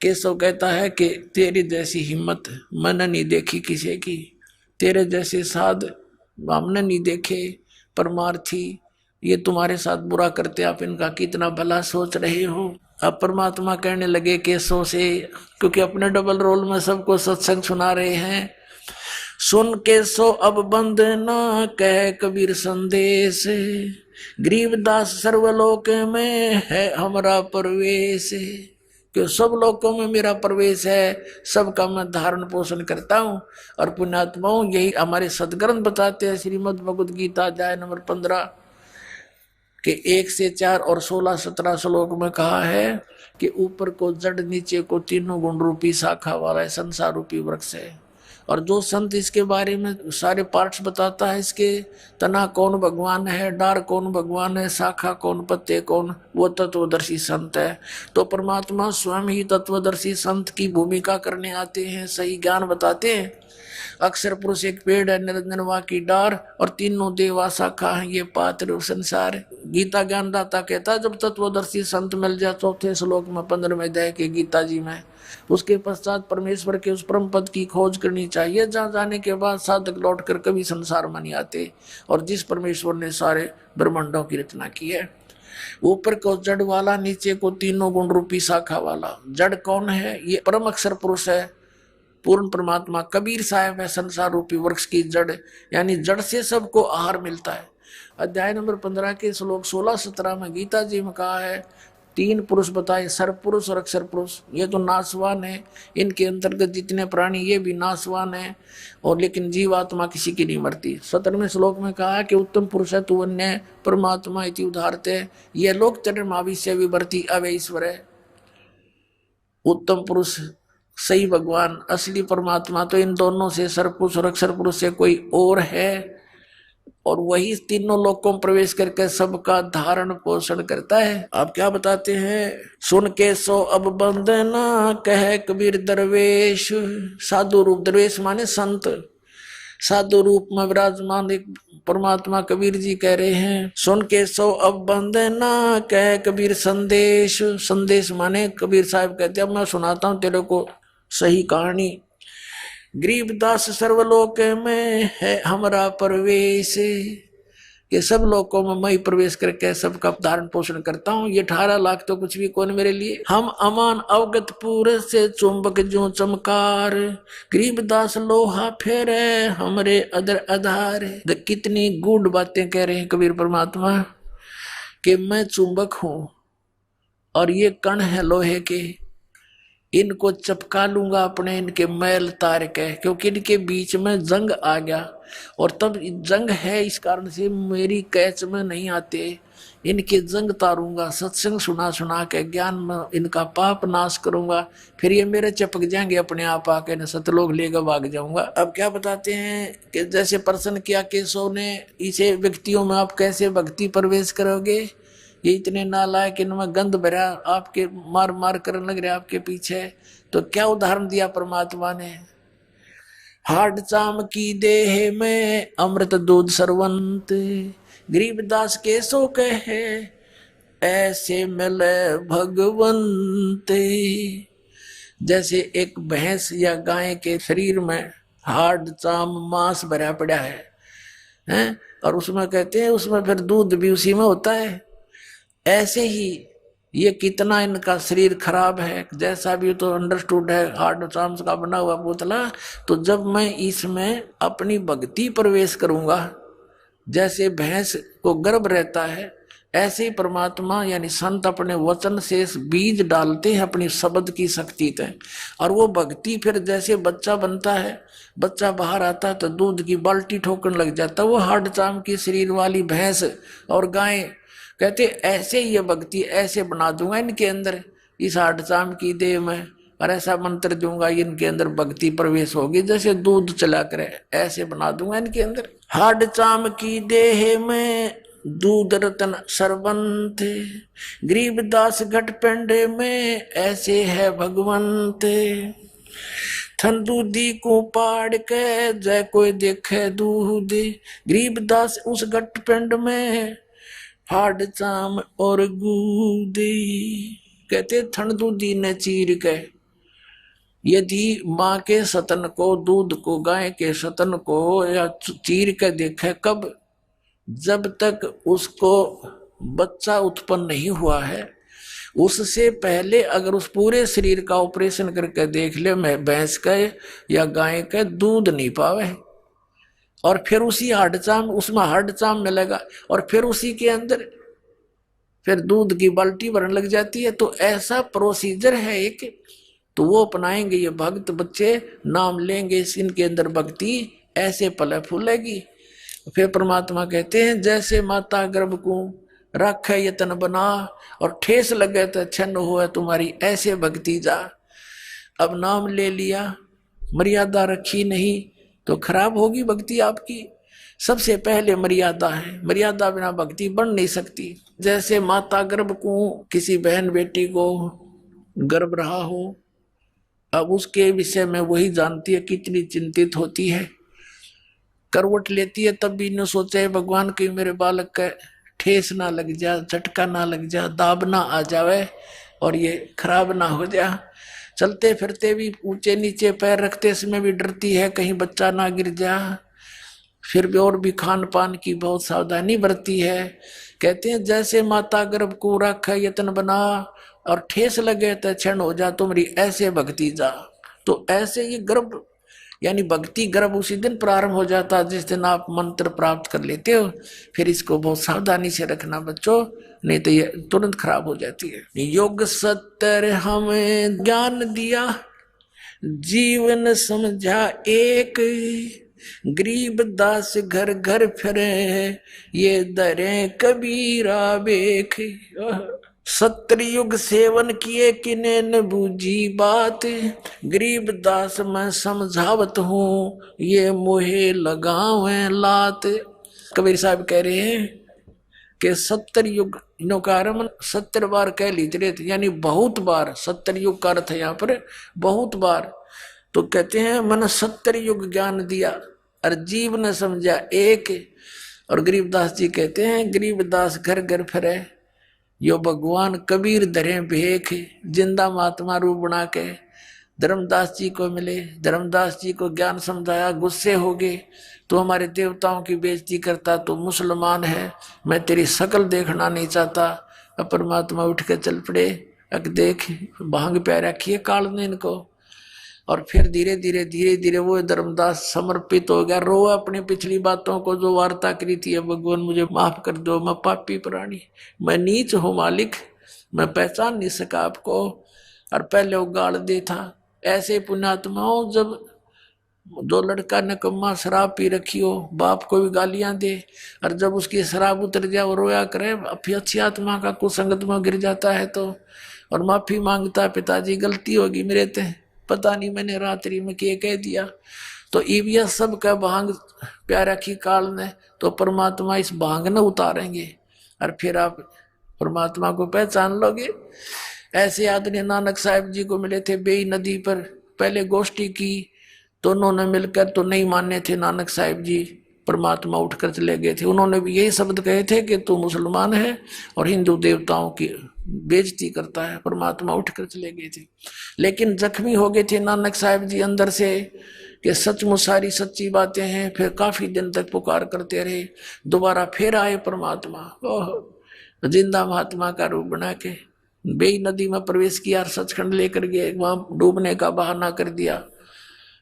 केशव कहता है कि तेरी जैसी हिम्मत मैंने नहीं देखी किसी की, तेरे जैसे साध हमने नहीं देखे। परमार्थी ये तुम्हारे साथ बुरा करते, आप इनका कितना भला सोच रहे हो। अब परमात्मा कहने लगे केशव से, क्योंकि अपने डबल रोल में सबको सत्संग सुना रहे हैं। सुन केशव अब बंद ना कह कबीर संदेश, गरीबदास सर्वलोक में है हमारा प्रवेश। कि सब लोगों में मेरा प्रवेश है, सबका मैं धारण पोषण करता हूँ। और पुण्यात्माओं यही हमारे सदग्रंथ बताते हैं। श्रीमद् भगवद गीता अध्याय नंबर 15 के 1 से 4 और 16-17 श्लोक में कहा है कि ऊपर को जड़ नीचे को तीनों गुण रूपी शाखा वाला संसार रूपी वृक्ष है, और जो संत इसके बारे में सारे पार्ट्स बताता है, इसके तना कौन भगवान है, डार कौन भगवान है, शाखा कौन, पत्ते कौन, वो तत्वदर्शी संत है। तो परमात्मा स्वयं ही तत्वदर्शी संत की भूमिका करने आते हैं, सही ज्ञान बताते हैं। अक्षर पुरुष एक पेड़ है, निरंजनवा की डार, और तीनों देवा शाखा है, ये पात्र संसार। गीता ज्ञानदाता कहता है जब तत्वदर्शी संत मिल जाए, चौथे श्लोक में 15वें अध्याय के गीता जी में, उसके पश्चात परमेश्वर के उस परम पद की खोज करनी चाहिए, जहाँ जाने के बाद साधक लौट कर कभी संसार में नहीं आते। और जिस परमेश्वर ने सारे ब्रह्मांडों की रचना की है, ऊपर को जड़ वाला, नीचे को तीनों गुण रूपी शाखा वाला। जड़ कौन है? ये परम अक्षर पुरुष है, पूर्ण परमात्मा। कबीर साहब है संसार रूपी वृक्ष की जड़, यानी जड़ से सबको आहार मिलता है। अध्याय नंबर 15 के श्लोक 16-17 में गीता जी में कहा है, 3 पुरुष बताए, सर्व पुरुष और अक्षर पुरुष। ये तो नाशवान है, इनके अंतर्गत जितने प्राणी ये भी नाशवान है, और लेकिन जीवात्मा किसी की नहीं मरती। 17वें श्लोक में कहा कि उत्तम पुरुष है तू अन्य परमात्मा इति उदाहरते, ये लोक चरमाविष्य विवर्ती अवय ईश्वर है। उत्तम पुरुष सही भगवान असली परमात्मा तो इन दोनों से, सर्व पुरुष और अक्षर पुरुष से कोई और है, और वही तीनों लोकों में प्रवेश करके सबका धारण पोषण करता है। आप क्या बताते हैं? सुन के सो अब बंदना कहे कबीर दरवेश। साधु रूप, दरवेश माने संत, साधु रूप में विराजमान एक परमात्मा कबीर जी कह रहे हैं, सुन के सो अब बंदना कहे कबीर संदेश। संदेश माने कबीर साहब कहते हैं अब मैं सुनाता हूं तेरे को सही कहानी। गरीबदास सर्वलोक में है हमारा प्रवेश, ये सब लोकों में मैं प्रवेश करके सबका धारण पोषण करता हूँ। ये 18 लाख तो कुछ भी कौन मेरे लिए। हम अमान अवगत पूरे से चुंबक जो चमकार, गरीबदास लोहा फेरे हमरे अदर आधार। कितनी गूढ़ बातें कह रहे हैं कबीर परमात्मा कि मैं चुंबक हूँ और ये कण है लोहे के, इनको चपका लूंगा अपने, इनके मैल तार के, क्योंकि इनके बीच में जंग आ गया, और तब जंग है इस कारण से मेरी कैच में नहीं आते, इनके जंग तारूंगा, सत्संग सुना सुना के ज्ञान में इनका पाप नाश करूंगा, फिर ये मेरे चपक जाएंगे अपने आप आके, न सतलोक लेकर भाग जाऊंगा। अब क्या बताते हैं कि जैसे प्रश्न किया केशव ने, इसे व्यक्तियों में आप कैसे भक्ति प्रवेश करोगे, ये इतने नालायक, इनमें गंध भरा, आपके मार मार करने लग रहे आपके पीछे। तो क्या उदाहरण दिया परमात्मा ने, हाड चाम की देह में अमृत दूध सरवंत, गरीबदास के सो कहे ऐसे मिले भगवंत। जैसे एक भैंस या गाय के शरीर में हाड चाम मांस भरा पड़ा है, और उसमें कहते हैं उसमें फिर दूध भी उसी में होता है। ऐसे ही ये कितना इनका शरीर खराब है, जैसा भी तो अंडरस्टूड है, हार्ड चाम्स का बना हुआ पुतला। तो जब मैं इसमें अपनी भक्ति प्रवेश करूंगा, जैसे भैंस को गर्भ रहता है, ऐसे ही परमात्मा यानी संत अपने वचन से बीज डालते हैं अपनी शब्द की शक्ति से, और वो भक्ति फिर जैसे बच्चा बनता है, बच्चा बाहर आता है तो दूध की बाल्टी ठोकने लग जाता है। वो हार्ड चाम की शरीर वाली भैंस और गाय कहते ऐसे ही ये भक्ति ऐसे बना दूंगा इनके अंदर, इस हार्ड चाम की देह में, और ऐसा मंत्र दूंगा इनके अंदर भक्ति प्रवेश होगी, जैसे दूध चला करे ऐसे बना दूंगा इनके अंदर। हार्ड चाम की देह में दूध रतन सरबंत, गरीबदास घट पेंडे में ऐसे है भगवंत। थन दूधी को पाड़ के जय कोई देखे दूध, गरीबदास उस घट पेंड में हाड चाम और गूदी। कहते थन दूधी ने चीर के, यदि माँ के सतन को, दूध को, गाय के सतन को या चीर के देखे, कब? जब तक उसको बच्चा उत्पन्न नहीं हुआ है, उससे पहले अगर उस पूरे शरीर का ऑपरेशन करके देख ले, मैं भैंस का या गाय का दूध नहीं पावे, और फिर उसी हाडचाम, उसमें हाडचाम मिलेगा, और फिर उसी के अंदर फिर दूध की बाल्टी भरने लग जाती है। तो ऐसा प्रोसीजर है एक, तो वो अपनाएंगे ये भक्त बच्चे, नाम लेंगे, इनके अंदर भक्ति ऐसे पले फूलेगी। फिर परमात्मा कहते हैं जैसे माता गर्भ को रखे यतन बना, और ठेस लगे तो छन्न हुआ तुम्हारी, ऐसे भक्ति जा। अब नाम ले लिया, मर्यादा रखी नहीं तो खराब होगी भक्ति आपकी। सबसे पहले मर्यादा है, मर्यादा बिना भक्ति बन नहीं सकती। जैसे माता गर्भ को किसी बहन बेटी को गर्भ रहा हो, अब उसके विषय में वही जानती है, कितनी चिंतित होती है, करवट लेती है तब भी न सोचे भगवान की मेरे बालक का ठेस ना लग जा, झटका ना लग जा, दाब ना आ जावे और ये खराब ना हो जा। चलते फिरते भी ऊंचे नीचे पैर रखते समय भी डरती है कहीं बच्चा ना गिर जा। फिर भी और भी खान पान की बहुत सावधानी बरती है। कहते हैं जैसे माता गर्भ को रख यत्न बना और ठेस लगे तो क्षण हो जा तुम्हारी ऐसे भक्ति जा। तो ऐसे ये गर्भ यानी भक्ति गर्भ उसी दिन प्रारंभ हो जाता जिस दिन आप मंत्र प्राप्त कर लेते हो। फिर इसको बहुत सावधानी से रखना बच्चों, नहीं तो ये तुरंत खराब हो जाती है। योग सत्तर हमें ज्ञान दिया, जीवन समझा एक, गरीब दास घर घर फिरे, ये दरे कबीरा बेख। सत्तर युग सेवन किए किने न बूझी बात, गरीब दास मैं समझावत हूँ, ये मोहे लगावे लात। कबीर साहब कह रहे हैं कि 70 युग इनो का आरम्भ 70 बार कह लीजिए, यानी बहुत बार। 70 युग का अर्थ है यहाँ पर बहुत बार। तो कहते हैं मन 70 युग ज्ञान दिया और जीव ने समझा एक। और गरीबदास जी कहते हैं गरीबदास घर घर फिरे, यो भगवान कबीर धरे भेख। जिंदा महात्मा रूप बना के धर्मदास जी को मिले, धर्मदास जी को ज्ञान समझाया, गुस्से हो गए तो हमारे देवताओं की बेइज्जती करता, तो मुसलमान है, मैं तेरी शकल देखना नहीं चाहता। अब परमात्मा उठ के चल पड़े, अक देख भांग प्या रखिए काल ने इनको। और फिर धीरे धीरे वो धर्मदास समर्पित हो गया, रो अपनी पिछली बातों को जो वार्ता करी थी, भगवान मुझे माफ कर दो, मैं पापी प्राणी, मैं नीच हूँ मालिक, मैं पहचान नहीं सका आपको। और पहले वो गाड़ दे था। ऐसे पुण्यात्माओं जब जो लड़का नकम्मा शराब पी रखी हो, बाप को भी गालियां दे, और जब उसकी शराब उतर जाए वो रोया करे, अच्छी आत्मा का कुसंगत में गिर जाता है तो, और माफी मांगता, पिताजी गलती होगी मेरे ते, पता नहीं मैंने रात्रि में क्या कह दिया। तो ईविया सब का भांग प्यारा की काल ने, तो परमात्मा इस भांग न उतारेंगे और फिर आप परमात्मा को पहचान लोगे। ऐसे आदमी नानक साहिब जी को मिले थे बेई नदी पर, पहले गोष्ठी की, दोनों ने मिलकर तो नहीं माने थे नानक साहिब जी, परमात्मा उठकर चले गए थे। उन्होंने भी यही शब्द कहे थे कि तू मुसलमान है और हिंदू देवताओं की बेइज्जती करता है, परमात्मा उठकर चले गए थे। लेकिन जख्मी हो गए थे नानक साहिब जी अंदर से कि सचमुच सारी सच्ची बातें हैं। फिर काफी दिन तक पुकार करते रहे, दोबारा फिर आए परमात्मा, ओह जिंदा महात्मा का रूप बना के बेई नदी में प्रवेश किया, सचखंड लेकर गए, वहां डूबने का बहाना कर दिया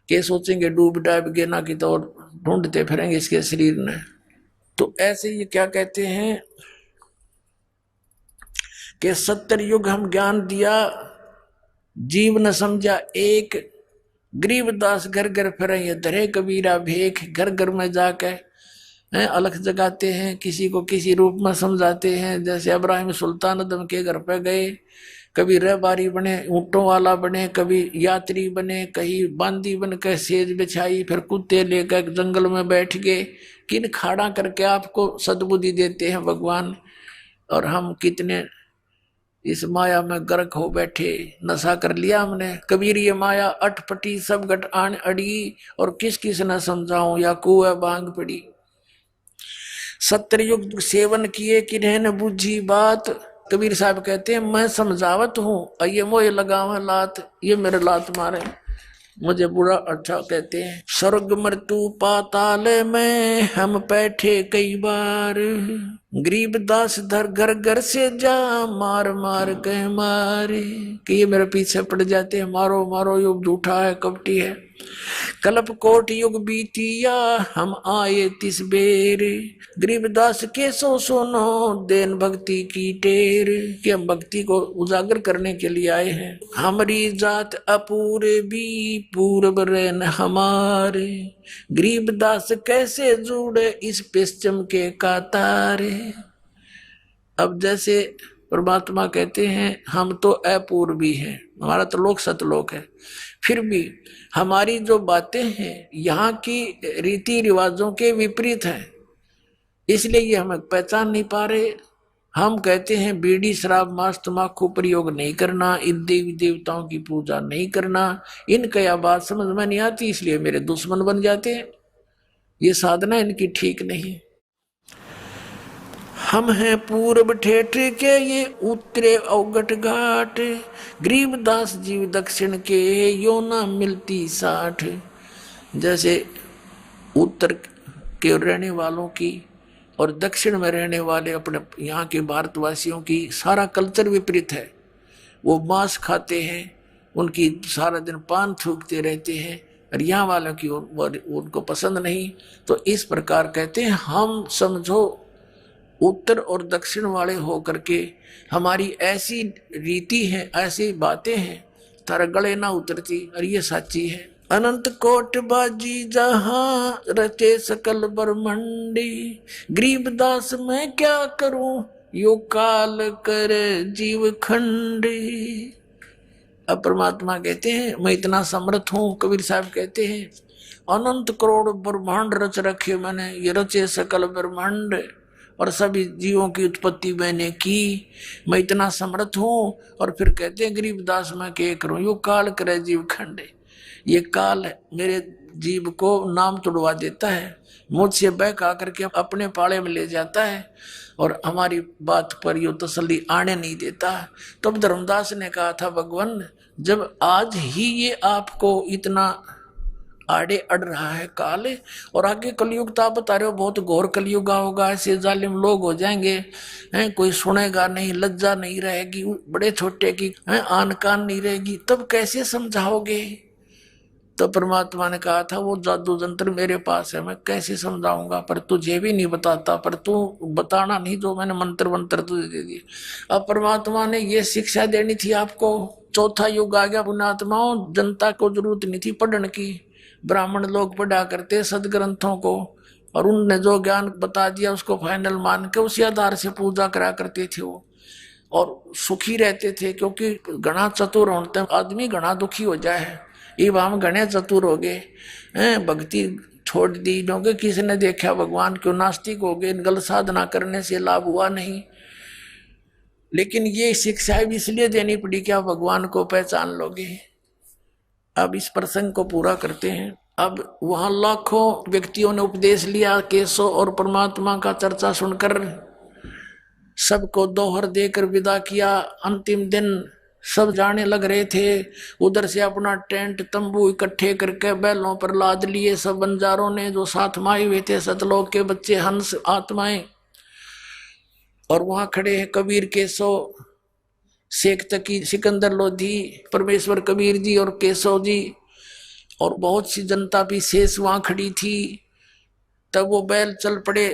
कि सोचेंगे डूब डाब गए ना कि तो ढूंढते फिरेंगे इसके शरीर ने। तो ऐसे ये क्या कहते हैं कि 70 युग हम ज्ञान दिया, जीव न समझा एक, गरीबदास घर घर फिरे, ये धरे कबीरा भेख। घर घर में जाकर अलख जगाते हैं, किसी को किसी रूप में समझाते हैं। जैसे अब्राहिम सुल्तान अदम के घर पे गए, कभी रहबारी बने, ऊँटों वाला बने, कभी यात्री बने, कहीं बांदी बन के सेज बिछाई, फिर कुत्ते लेकर जंगल में बैठ गए। किन खाड़ा करके आपको सद्बुद्धि देते हैं भगवान, और हम कितने इस माया में गर्क हो बैठे, नशा कर लिया हमने। कबीर ये माया अटपटी सब गट आन अड़ी, और किस किस न समझाऊं या कुआ बांग पड़ी। 70 युग सेवन किए किन्हें न बूझी बात। कबीर साहब कहते हैं मैं समझावत हूँ, ये मोह लगावे लात, ये मेरे लात मारे, मुझे बुरा अच्छा कहते हैं। स्वर्ग मृत्यु पाताल में हम बैठे कई बार, गरीबदास धर घर घर से जा मार मार के मारे। कि ये मेरे पीछे पड़ जाते हैं, मारो मारो, युग झूठा है कपटी है। कल्प कोट युग बीतिया हम आए तिस बेर, गरीबदास के सो सुनो देन भक्ति की टेर। कि हम भक्ति को उजागर करने के लिए आए हैं। हमारी जात अपूरे भी पूर्व रेन हमारे, गरीबदास कैसे जुड़े इस पेशचम के कातारे। अब जैसे परमात्मा कहते हैं हम तो अपूर्वी हैं, हमारा तो लोक सतलोक है, फिर भी हमारी जो बातें हैं यहाँ की रीति रिवाजों के विपरीत हैं, इसलिए ये हम पहचान नहीं पा रहे। हम कहते हैं बीड़ी शराब मांस तंबाकू प्रयोग नहीं करना, इन देवी देवताओं की पूजा नहीं करना, इनका यह बात समझ में नहीं आती, इसलिए मेरे दुश्मन बन जाते हैं। ये साधना इनकी ठीक नहीं। हम हैं पूर्व ठेठ के, ये उत्तरे अवगट घाट, गरीबदास जीव दक्षिण के, यो ना मिलती साठ। जैसे उत्तर के रहने वालों की और दक्षिण में रहने वाले अपने यहाँ के भारतवासियों की सारा कल्चर विपरीत है। वो मांस खाते हैं, उनकी सारा दिन पान थूकते रहते हैं, और यहाँ वालों की उनको पसंद नहीं। तो इस प्रकार कहते हैं हम समझो उत्तर और दक्षिण वाले हो करके हमारी ऐसी रीति है, ऐसी बातें हैं, तारा गले ना उतरती, और ये सच्ची है। अनंत कोट बाजी जहां रचे सकल ब्रह्मंडी, गरीबदास मैं क्या करूं यो काल कर जीव खंडी। अब परमात्मा कहते हैं मैं इतना समर्थ हूं, कबीर साहब कहते हैं अनंत करोड़ ब्रह्मांड रच रखे मैंने, ये रचे सकल ब्रह्मांड और सभी जीवों की उत्पत्ति मैंने की, मैं इतना समर्थ हूं। और फिर कहते हैं गरीबदास मैं क्या करूं यो काल करे जीव खंडे। ये काल मेरे जीव को नाम तुड़वा देता है, मुझसे बहका करके अपने पाले में ले जाता है, और हमारी बात पर यो तसल्ली आने नहीं देता। तब धर्मदास ने कहा था भगवान जब आज ही ये आपको इतना आड़े अड़ रहा है काल, और आगे कलयुग तो आप बता रहे हो बहुत घोर कलयुग होगा, ऐसे जालिम लोग हो जाएंगे हैं, कोई सुनेगा नहीं, लज्जा नहीं रहेगी, बड़े छोटे की आन कान नहीं रहेगी, तब कैसे समझाओगे। तो परमात्मा ने कहा था वो जादू जंत्र मेरे पास है, मैं कैसे समझाऊंगा, पर तुझे भी नहीं बताता, पर तू बताना नहीं जो मैंने मंत्र मंत्र तुझे दे दिए। अब परमात्मा ने ये शिक्षा देनी थी आपको। चौथा युग आ गया पुण्यात्माओं, जनता को जरूरत नहीं थी पढ़ने की, ब्राह्मण लोग पढ़ा करते सदग्रंथों को, और उनने जो ज्ञान बता दिया उसको फाइनल मान के उसी आधार से पूजा करा करते थे वो, और सुखी रहते थे। क्योंकि घना चतुर होते आदमी घना दुखी हो जाए, ये हम घने चतुर हो गए हैं, भक्ति छोड़ दी क्योंकि किसने देखा भगवान क्यों, नास्तिक हो गए, गलत साधना करने से लाभ हुआ नहीं। लेकिन ये शिक्षा भी इसलिए देनी पड़ी कि आप भगवान को पहचान लोगे। अब इस प्रसंग को पूरा करते हैं। अब वहां लाखों व्यक्तियों ने उपदेश लिया, केशव और परमात्मा का चर्चा सुनकर सबको दोहर देकर विदा किया। अंतिम दिन सब जाने लग रहे थे, उधर से अपना टेंट तंबू इकट्ठे करके बैलों पर लाद लिए सब बंजारों ने, जो साथ में आए हुए थे सतलोक के बच्चे हंस आत्माएं। और वहां खड़े हैं कबीर केशव, शेख तकी, सिकंदर लोधी, परमेश्वर कबीर जी और केशव जी, और बहुत सी जनता भी शेष वहां खड़ी थी। तब वो बैल चल पड़े,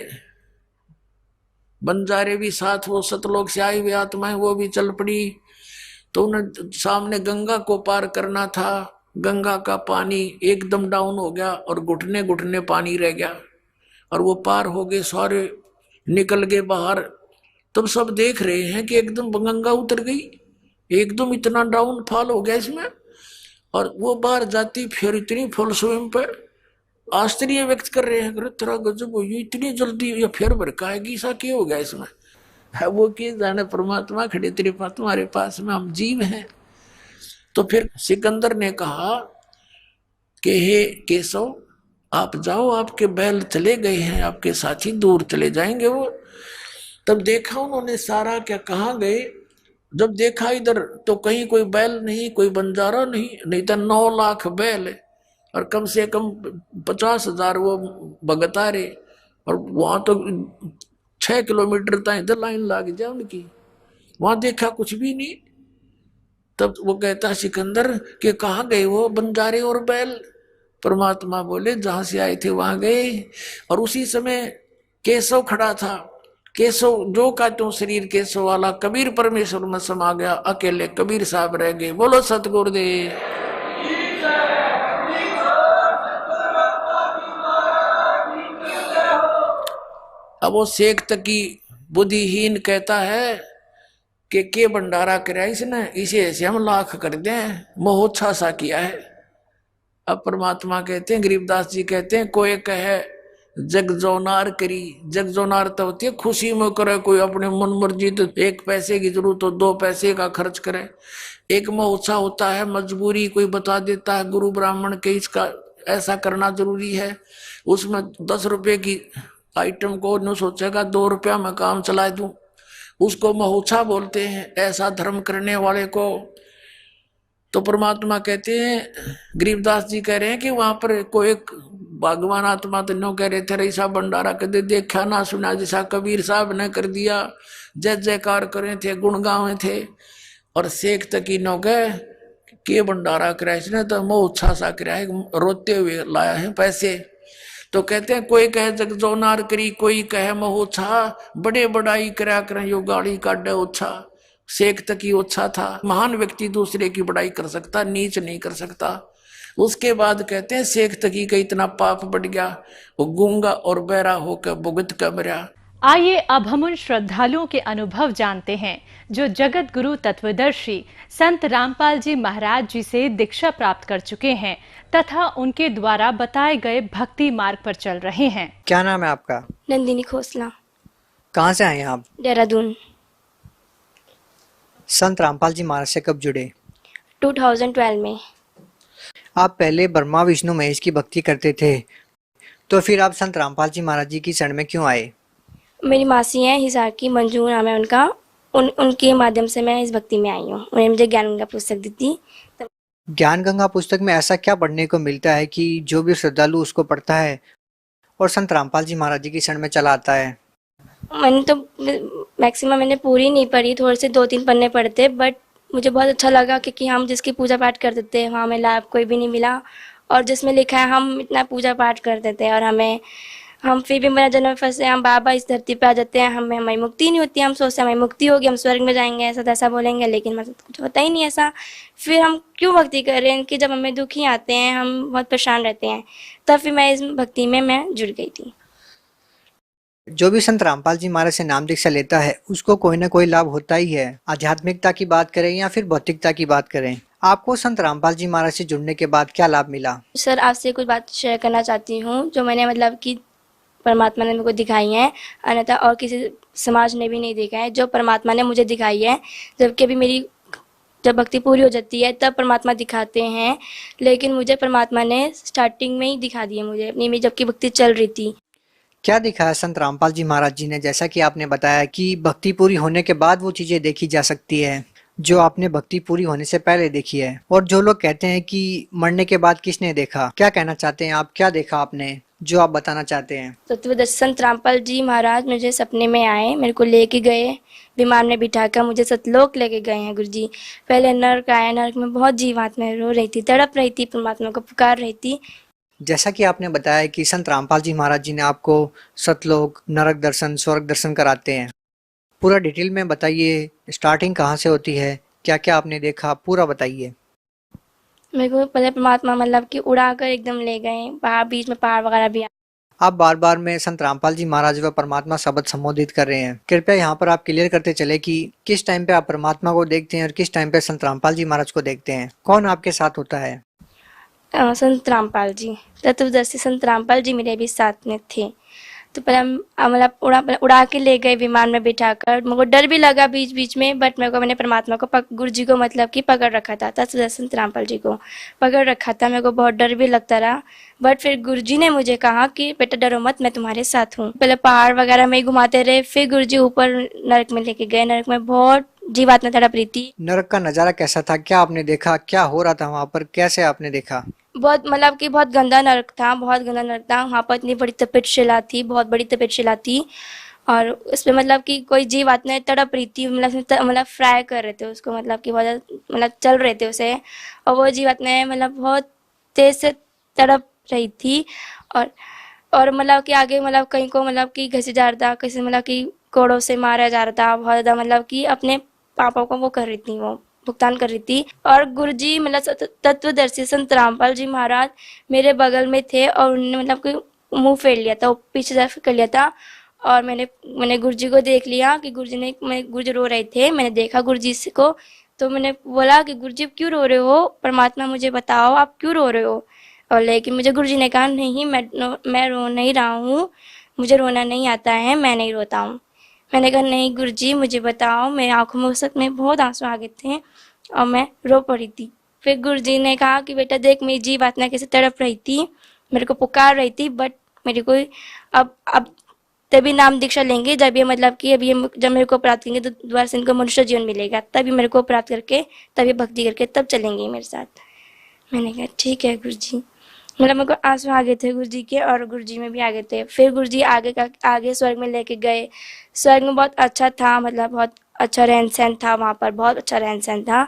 बंजारे भी साथ, वो सतलोक से आई हुई आत्माएं वो भी चल पड़ी। तो उन्हें सामने गंगा को पार करना था, गंगा का पानी एकदम डाउन हो गया और घुटने घुटने पानी रह गया, और वो पार हो गए, सारे निकल गए बाहर। तब सब देख रहे हैं कि एकदम गंगा उतर गई, एकदम इतना डाउन फॉल हो गया इसमें, और वो बाहर जाती फिर इतनी फुल स्विम पे आश्चर्य व्यक्त कर रहे हैं, तेरा गजब हो, ये इतनी जल्दी ये फिर भड़काएगी, सा क्या हो गया इसमें। वो कि जाने परमात्मा खड़े तेरे पास, तुम्हारे पास में हम जीव हैं। तो फिर सिकंदर ने कहा कि हे केशव आप जाओ, आपके बैल चले गए हैं, आपके साथी दूर चले जाएंगे वो। तब देखा उन्होंने सारा, क्या कहाँ गए, जब देखा इधर तो कहीं कोई बैल नहीं, कोई बंजारा नहीं, नहीं तो 9 लाख बैल और कम से कम 50,000 वो भगत आ रहे, और वहां तो 6 किलोमीटर तक इधर लाइन लग जाए उनकी, वहां देखा कुछ भी नहीं। तब वो कहता सिकंदर कि कहाँ गए वो बंजारे और बैल। परमात्मा बोले जहां से आए थे वहां गए। और उसी समय केशव खड़ा था, केशव जो का तो शरीर केशव वाला, कबीर परमेश्वर में समा गया, अकेले कबीर साहब रह गए। बोलो सतगुरुदेव। अब वो शेख तकी बुद्धिहीन कहता है के भंडारा कराया इसने, इसे ऐसे हम लाख कर दें, मोह अच्छा सा किया है। अब परमात्मा कहते हैं, गरीबदास जी कहते हैं, कोई कहे जग जोनार करी, जग जोनार तो होती है खुशी में करे, कोई अपने मन मर्जी, तो 1 पैसे की जरूरत तो 2 पैसे का खर्च करे। एक में उत्साह होता है मजबूरी, कोई बता देता है गुरु ब्राह्मण के इसका ऐसा करना जरूरी है, उसमें 10 रुपए की आइटम को न सोचेगा 2 रुपया में काम चला दूं, उसको महोत्साह बोलते हैं, ऐसा धर्म करने वाले को। तो परमात्मा कहते हैं, गरीबदास जी कह रहे हैं कि वहां पर कोई भगवान आत्मा तो नो कह रहे थे, ऐसा भंडारा कदे देखा ना सुना जैसा कबीर साहब ने कर दिया, जय जयकार करे थे, गुण गावे थे। और शेख तक नो कह के भंडारा कराया इसने तो मोह उत्साह सा कराया, रोते हुए लाया है पैसे। तो कहते हैं, कोई कहे जग जोनार करी, कोई कहे मोह उत्साह, बड़े बड़ाई करा करें यो गाड़ी काटे उत्साह। शेख तक ही उत्साह था। महान व्यक्ति दूसरे की बड़ाई कर सकता, नीच नहीं कर सकता। उसके बाद कहते हैं, शेख तकी का इतना पाप बढ़ गया, वो गूंगा और बहरा होकर भुगत कर मरा। आइए अब हम उन श्रद्धालुओं के अनुभव जानते हैं जो जगत गुरु तत्वदर्शी संत रामपाल जी महाराज जी से दीक्षा प्राप्त कर चुके हैं तथा उनके द्वारा बताए गए भक्ति मार्ग पर चल रहे हैं। क्या नाम है आपका? नंदिनी खोसला। कहाँ से आए हैं आप? देहरादून। संत रामपाल जी महाराज से कब जुड़े? 2012 में। आप पहले ब्रह्मा विष्णु महेश की भक्ति करते थे, तो फिर आप संत रामपाल जी महाराज जी की शरण में क्यों आए? मेरी मासी हैं हिसार की, मंजू नाम है उनका, उनके माध्यम से मैं इस भक्ति में आई हूँ। उन्होंने मुझे ज्ञान गंगा पुस्तक दी थी। ज्ञान गंगा पुस्तक में ऐसा क्या पढ़ने को मिलता है कि जो भी श्रद्धालु उसको पढ़ता है और संत रामपाल जी महाराज जी की शरण में चला आता है? मैंने तो मैक्सिमम मैंने पूरी नहीं पढ़ी, थोड़े से 2-3 पन्ने पढ़ते, बट मुझे बहुत अच्छा लगा क्योंकि हम जिसकी पूजा पाठ करते थे वहाँ हमें लाभ कोई भी नहीं मिला, और जिसमें लिखा है हम इतना पूजा पाठ करते थे और हम फिर भी मेरा जन्म फंसे, हम बाबा इस धरती पे आ जाते हैं, हमारी मुक्ति नहीं होती। हम सोचते हैं हमारी मुक्ति होगी, हम स्वर्ग में जाएंगे, ऐसा तैसा बोलेंगे, लेकिन मतलब कुछ होता ही नहीं ऐसा। फिर हम क्यों भक्ति कर रहे हैं कि जब हमें दुखी आते हैं, हम बहुत परेशान रहते हैं, तब फिर मैं इस भक्ति में मैं जुड़ गई थी। जो भी संत रामपाल जी महाराज से नाम दीक्षा लेता है उसको कोई ना कोई लाभ होता ही है। आध्यात्मिकता की बात करें या फिर भौतिकता की बात करें, आपको संत रामपाल जी महाराज से जुड़ने के बाद क्या लाभ मिला? सर, आपसे कुछ बात शेयर करना चाहती हूँ जो मैंने मतलब कि परमात्मा ने मेरे को दिखाई है, अन्यथा और किसी समाज ने भी नहीं देखा है, जो परमात्मा ने मुझे दिखाई है। जबकि अभी मेरी जब भक्ति पूरी हो जाती है तब परमात्मा दिखाते हैं, लेकिन मुझे परमात्मा ने स्टार्टिंग में ही दिखा दिए मुझे अपनी में, जबकि भक्ति चल रही थी। क्या दिखाया संत रामपाल जी महाराज जी ने? जैसा कि आपने बताया कि भक्ति पूरी होने के बाद वो चीजें देखी जा सकती है जो आपने भक्ति पूरी होने से पहले देखी है। और जो लोग कहते हैं कि मरने के बाद किसने देखा, क्या कहना चाहते हैं आप? क्या देखा आपने जो आप बताना चाहते हैं? तत्वदर्शी संत रामपाल जी महाराज मुझे सपने में आए, मेरे को लेके गए, विमान में बिठाकर मुझे सतलोक लेके गए हैं गुरुजी। पहले नरक आया, नरक में बहुत जीवात्मा रो रही थी, तड़प रही थी, परमात्मा को पुकार रही थी। जैसा कि आपने बताया कि संत रामपाल जी महाराज जी ने आपको सतलोक, नरक दर्शन, स्वर्ग दर्शन कराते हैं, पूरा डिटेल में बताइए। स्टार्टिंग कहाँ से होती है, क्या क्या आपने देखा, पूरा बताइए। मेरे को पहले परमात्मा मतलब कि उड़ा कर एकदम ले गए, पहाड़ बीच में पहाड़ वगैरह भी। आप बार बार में संत रामपाल जी महाराज व परमात्मा शब्द संबोधित कर रहे हैं, कृपया यहाँ पर आप क्लियर करते चले कि किस टाइम पे आप परमात्मा को देखते हैं और किस टाइम पे संत रामपाल जी महाराज को देखते हैं। कौन आपके साथ होता है? संत रामपाल जी, तत्वदर्शी संत रामपाल जी मेरे भी साथ में थे। तो पहले मतलब उड़ा के ले गए विमान में बिठाकर। मेरे को डर भी लगा बीच बीच में, बट मैंने परमात्मा को गुरु जी को मतलब कि पकड़ रखा था, तत्वदर्शी संत रामपाल जी को पकड़ रखा था। मेरे को बहुत डर भी लगता रहा, बट फिर गुरु जी ने मुझे कहा कि बेटा डरो मत, मैं तुम्हारे साथ हूँ। पहले पहाड़ वगैरह में घुमाते रहे, फिर गुरु जी ऊपर नरक में लेके गए। नरक में बहुत जीवात्मा तड़प रही थी। नरक का नजारा कैसा था, क्या आपने देखा, क्या हो रहा था वहाँ पर, कैसे आपने देखा? बहुत मतलब कि बहुत गंदा नरक था, बहुत गंदा नरक था। वहाँ पर इतनी बड़ी तपेदशिला थी, बहुत बड़ी तपेदशिला थी, और उसमें मतलब कि कोई जीव आत्मा तड़प रही थी, मतलब फ्राई कर रहे थे उसको, मतलब कि बहुत मतलब चल रहे थे उसे, और वो जीव आत्मा मतलब बहुत तेज से तड़प रही थी। और मतलब कि आगे मतलब कहीं को मतलब कि घसीटा जा रहा था, किसी मतलब कि कोड़ों से मारा जा रहा था, बहुत ज़्यादा मतलब कि अपने पापों को वो कर रही थी, वो भुगतान कर रही थी। और गुरुजी मतलब तत्वदर्शी संत रामपाल जी महाराज मेरे बगल में थे, और उन्होंने मतलब कि मुंह फेर लिया था, पीछे तरफ कर लिया था, और मैंने गुरुजी को देख लिया कि गुरुजी रो रहे थे। मैंने देखा गुरुजी को, तो मैंने बोला कि गुरुजी क्यों रो रहे हो, परमात्मा मुझे बताओ आप क्यों रो रहे हो। और लेकिन मुझे गुरुजी ने कहा नहीं, मैं रो नहीं रहा हूँ, मुझे रोना नहीं आता है, मैं नहीं रोता हूँ। मैंने कहा नहीं गुरुजी मुझे बताओ। मेरी आंखों में उस वक्त में बहुत आंसू आ गए थे और मैं रो पड़ी थी। फिर गुरुजी ने कहा कि बेटा देख, मेरी जीव आत्मा कैसे तड़प रही थी, मेरे को पुकार रही थी, बट मेरी कोई अब तभी नाम दीक्षा लेंगे जब ये मतलब कि अब ये जब मेरे को प्राप्त करेंगे तो दोबारा से इनको मनुष्य जीवन मिलेगा, तभी मेरे को प्राप्त करके तभी भक्ति करके तब चलेंगे मेरे साथ। मैंने कहा ठीक है गुरुजी। मतलब मेरे को आंसू आ गए थे गुरुजी के और गुरुजी में भी आ गए थे। फिर गुरुजी आगे स्वर्ग में लेके गए। स्वर्ग में बहुत अच्छा था, मतलब बहुत अच्छा रहन सहन था वहाँ पर, बहुत अच्छा रहन सहन था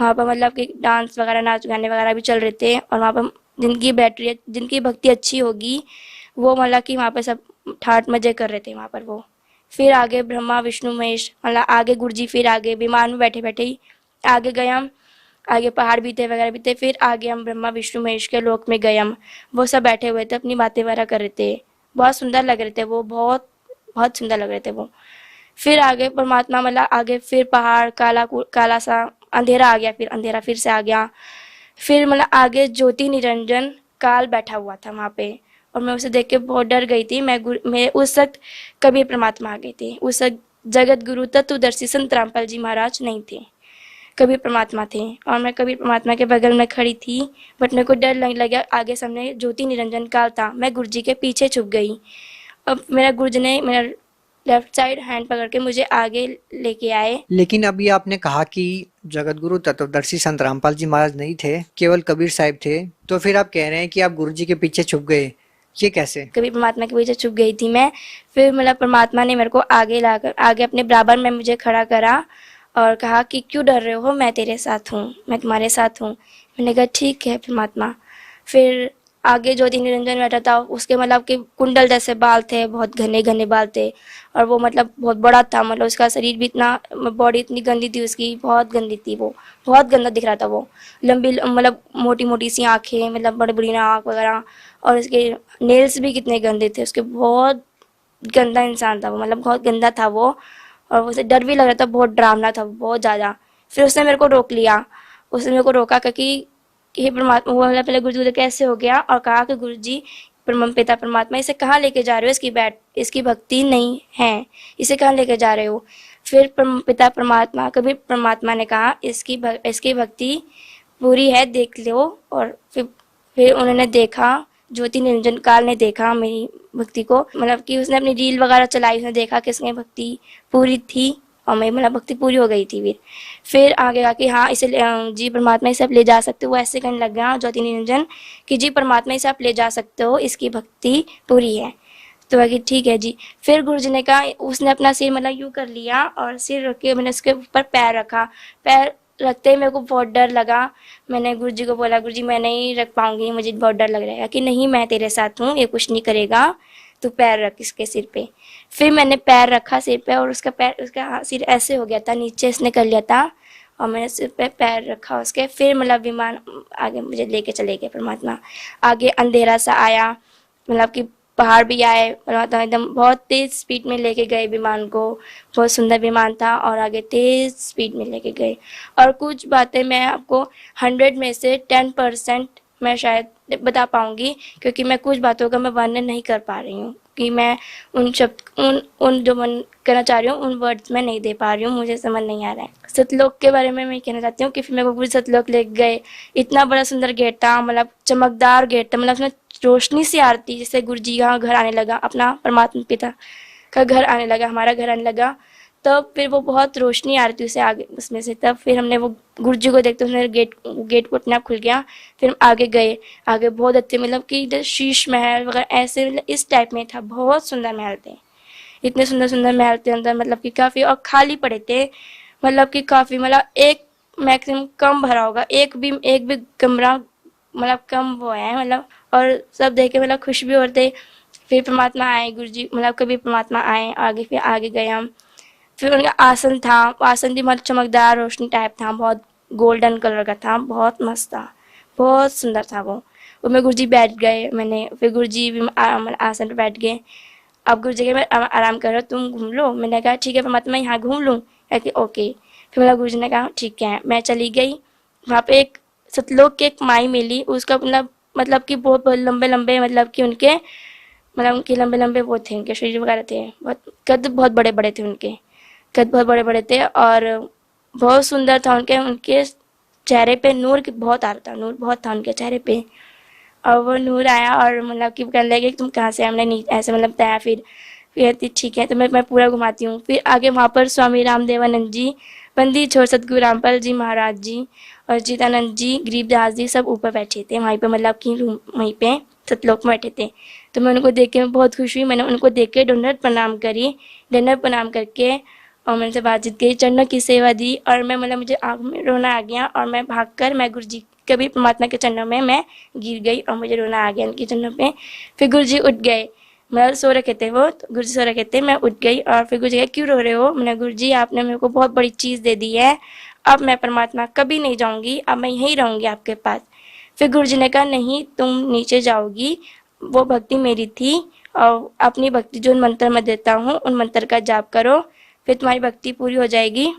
वहाँ पर। मतलब कि डांस वगैरह, नाच गाने वगैरह भी चल रहे थे। और वहाँ पर जिनकी भक्ति अच्छी होगी वो मतलब कि वहाँ पर सब ठाट मजे कर रहे थे वहाँ पर वो। फिर आगे ब्रह्मा विष्णु महेश, मतलब आगे गुरुजी फिर आगे विमान में बैठे बैठे ही आगे गए हम। आगे पहाड़ भी थे वगैरह भी थे। फिर आगे हम ब्रह्मा विष्णु महेश के लोक में गए हम। वो सब बैठे हुए थे, अपनी बातें वगैरह कर रहे थे। बहुत सुंदर लग रहे थे वो, बहुत बहुत सुंदर लग रहे थे वो। फिर आगे परमात्मा मतलब आगे फिर पहाड़ काला सा अंधेरा आ गया, फिर अंधेरा फिर से आ गया। फिर मतलब आगे ज्योति निरंजन काल बैठा हुआ था वहाँ पे, और मैं उसे देख के बहुत डर गई थी। मैं उस वक्त कबीर परमात्मा आ गए थे। उस वक्त जगत गुरु तत्वदर्शी संत रामपाल जी महाराज नहीं थे, कबीर परमात्मा थे। और मैं कबीर परमात्मा के बगल में खड़ी थी, बट मेरे को डर लगने लगा। आगे सामने ज्योति निरंजन काल था, मैं गुरुजी के पीछे छुप गई। अब मेरा गुरुजी ने मेरा लेफ्ट साइड हैंड पकड़ के मुझे आगे लेके आए। लेकिन अभी आपने कहा कि जगत गुरु तत्वदर्शी संत रामपाल जी महाराज नहीं थे, केवल कबीर साहिब थे, तो फिर आप कह रहे हैं कि आप गुरुजी के पीछे छुप गए, ये कैसे? कबीर परमात्मा के पीछे छुप गई थी मैं। फिर मतलब परमात्मा ने मेरे को आगे अपने बराबर में मुझे खड़ा करा और कहा कि क्यों डर रहे हो, मैं तेरे साथ हूँ, मैं तुम्हारे साथ हूँ। मैंने कहा ठीक है परमात्मा। फिर आगे ज्योति निरंजन बैठा था, उसके मतलब कि कुंडल जैसे बाल थे, बहुत घने घने बाल थे, और वो मतलब बहुत बड़ा था। मतलब उसका शरीर भी इतना, बॉडी इतनी गंदी थी उसकी, बहुत गंदी थी वो, बहुत गंदा दिख रहा था वो। लंबी मतलब मोटी मोटी सी आँखें, मतलब बड़ी बड़ी आँख वगैरह, और उसके नेल्स भी कितने गंदे थे उसके। बहुत गंदा इंसान था वो, मतलब बहुत गंदा था वो। और उसे डर भी लग रहा था, बहुत डरावना था बहुत ज़्यादा। फिर उसने मेरे को रोक लिया, उसने मेरे को रोका कि हे परमात्मा, वो मतलब पहले गुरुजी कैसे हो गया और कहा कि गुरुजी पिता परमात्मा इसे कहाँ लेके जा रहे हो, इसकी भक्ति नहीं है, इसे कहाँ लेके जा रहे हो। फिर पिता परमात्मा कबीर परमात्मा ने कहा इसकी भक्ति पूरी है, देख लो। और फिर उन्होंने देखा, ज्योति निरंजन काल ने देखा मेरी भक्ति को, मतलब कि उसने अपनी रील वगैरह चलाई, उसने देखा कि इसमें भक्ति पूरी थी और मेरी मतलब भक्ति पूरी हो गई थी। फिर आगे आके हाँ इसे जी परमात्मा इसे आप ले जा सकते हो। वो ऐसे कहने लग गया ज्योति निरंजन कि जी परमात्मा इसे आप ले जा सकते हो, इसकी भक्ति पूरी है। तो आगे ठीक है जी। फिर गुरुजी ने कहा, उसने अपना सिर मतलब यूँ कर लिया और सिर रख के मैंने उसके ऊपर पैर रखा। पैर रखते ही मेरे को बहुत डर लगा। मैंने गुरुजी को बोला गुरुजी मैं नहीं रख पाऊंगी, मुझे बहुत डर लग रहा है। कि नहीं मैं तेरे साथ हूँ, ये कुछ नहीं करेगा, तू पैर रख इसके सिर पे। फिर मैंने पैर रखा सिर पे और उसका सिर ऐसे हो गया था, नीचे इसने कर लिया था और मैंने सिर पे पैर रखा उसके। फिर मतलब विमान आगे मुझे लेके चले गए परमात्मा। आगे अंधेरा सा आया, मतलब कि पहाड़ भी आए, परमात्मा एकदम बहुत तेज स्पीड में लेके गए विमान को। बहुत सुंदर विमान था और आगे तेज स्पीड में लेके गए। और कुछ बातें मैं आपको 100 में से 10% मैं शायद बता पाऊंगी, क्योंकि मैं कुछ बातों का मैं वर्णन नहीं कर पा रही हूँ कि मैं उन शब्द उन जो मन करना चाह रही हूँ उन वर्ड्स में नहीं दे पा रही हूँ, मुझे समझ नहीं आ रहा है। सतलोक के बारे में मैं कहना चाहती हूँ कि फिर मेरे को पूरी सतलोक ले गए। इतना बड़ा सुंदर गेट था, मतलब चमकदार गेट था, मतलब उसमें रोशनी सी आ रही थी। जैसे गुरुजी का घर आने लगा, अपना परमात्मा पिता का घर आने लगा, हमारा घर आने लगा, तब फिर वो बहुत रोशनी आ रही थी उसे आगे उसमें से। तब फिर हमने वो गुरुजी को देखते उसने गेट को अपने आप खुल गया। फिर हम आगे गए, आगे बहुत अच्छे मतलब कि शीश महल वगैरह ऐसे मतलब इस टाइप में था। बहुत सुंदर महल थे, इतने सुंदर सुंदर महल थे अंदर, मतलब कि काफ़ी और खाली पड़े थे, मतलब कि काफ़ी मतलब एक मैक्सिमम कम भरा होगा, एक भी कमरा मतलब कम वो है मतलब। और सब देख के मतलब खुश भी होते। फिर परमात्मा आए गुरुजी, मतलब कभी परमात्मा आए आगे। फिर आगे गए हम। फिर उनका आसन था, आसन भी मतलब चमकदार रोशनी टाइप था, बहुत गोल्डन कलर का था, बहुत मस्त था, बहुत सुंदर था वो। उसमें गुरुजी बैठ गए, मैंने फिर गुरुजी भी आसन पर बैठ गए। आप गुरु जी में आराम करो, तुम घूम लो। मैंने कहा ठीक है परमात्मा, मैं यहाँ घूम लूँ? कहती ओके। फिर मेरा गुरु जी ने कहा ठीक है। मैं चली गई, वहाँ पे एक सतलोक की एक माई मिली, उसका मतलब कि बहुत लंबे लंबे मतलब कि उनके उनके लंबे लंबे वो थे, उनके शरीर वगैरह थे, बहुत कद बहुत बड़े बड़े थे, उनके कद बहुत बड़े बड़े थे और बहुत सुंदर था। उनके चेहरे पे नूर बहुत आ रहा था, नूर बहुत था उनके चेहरे पे। और वो नूर आया और मतलब कि कहने लगे तुम कहाँ से? हमने ऐसे मतलब बताया। फिर कहती ठीक है, तो मैं पूरा घुमाती हूँ। फिर आगे वहाँ पर स्वामी रामदेवानंद जी, बंदी छोड़ सतगुरु रामपाल जी महाराज जी और जीतानंद जी, गरीबदास जी सब ऊपर बैठे थे वहीं पे, मतलब कि वहीं पे सतलोक में बैठे थे। तो मैं उनको देख के मैं बहुत खुश हुई। मैंने उनको देख के दंडवत प्रणाम करी। दंडवत प्रणाम करके और मैंने से बातचीत की, चरणों की सेवा दी और मैं मतलब मुझे आँख में रोना आ गया और मैं भागकर मैं गुरु जी कभी परमात्मा के चरणों में मैं गिर गई और मुझे रोना आ गया उनके चरणों पे। फिर गुरु जी उठ गए, मतलब सो रखे थे वो, तो गुरु जी सो रखे थे, मैं उठ गई और फिर गुरु जी कहे क्यों रो रहे हो? मैंने गुरु जी आपने मेरे को बहुत बड़ी चीज़ दे दी है, अब मैं परमात्मा कभी नहीं जाऊँगी, अब मैं यहीं रहूँगी आपके पास। फिर गुरु जी ने कहा नहीं तुम नीचे जाओगी, वो भक्ति मेरी थी और अपनी भक्ति जो मंत्र मैं देता हूँ उन मंत्र का जाप करो, फिर तुम्हारी भक्ति पूरी हो जाएगी,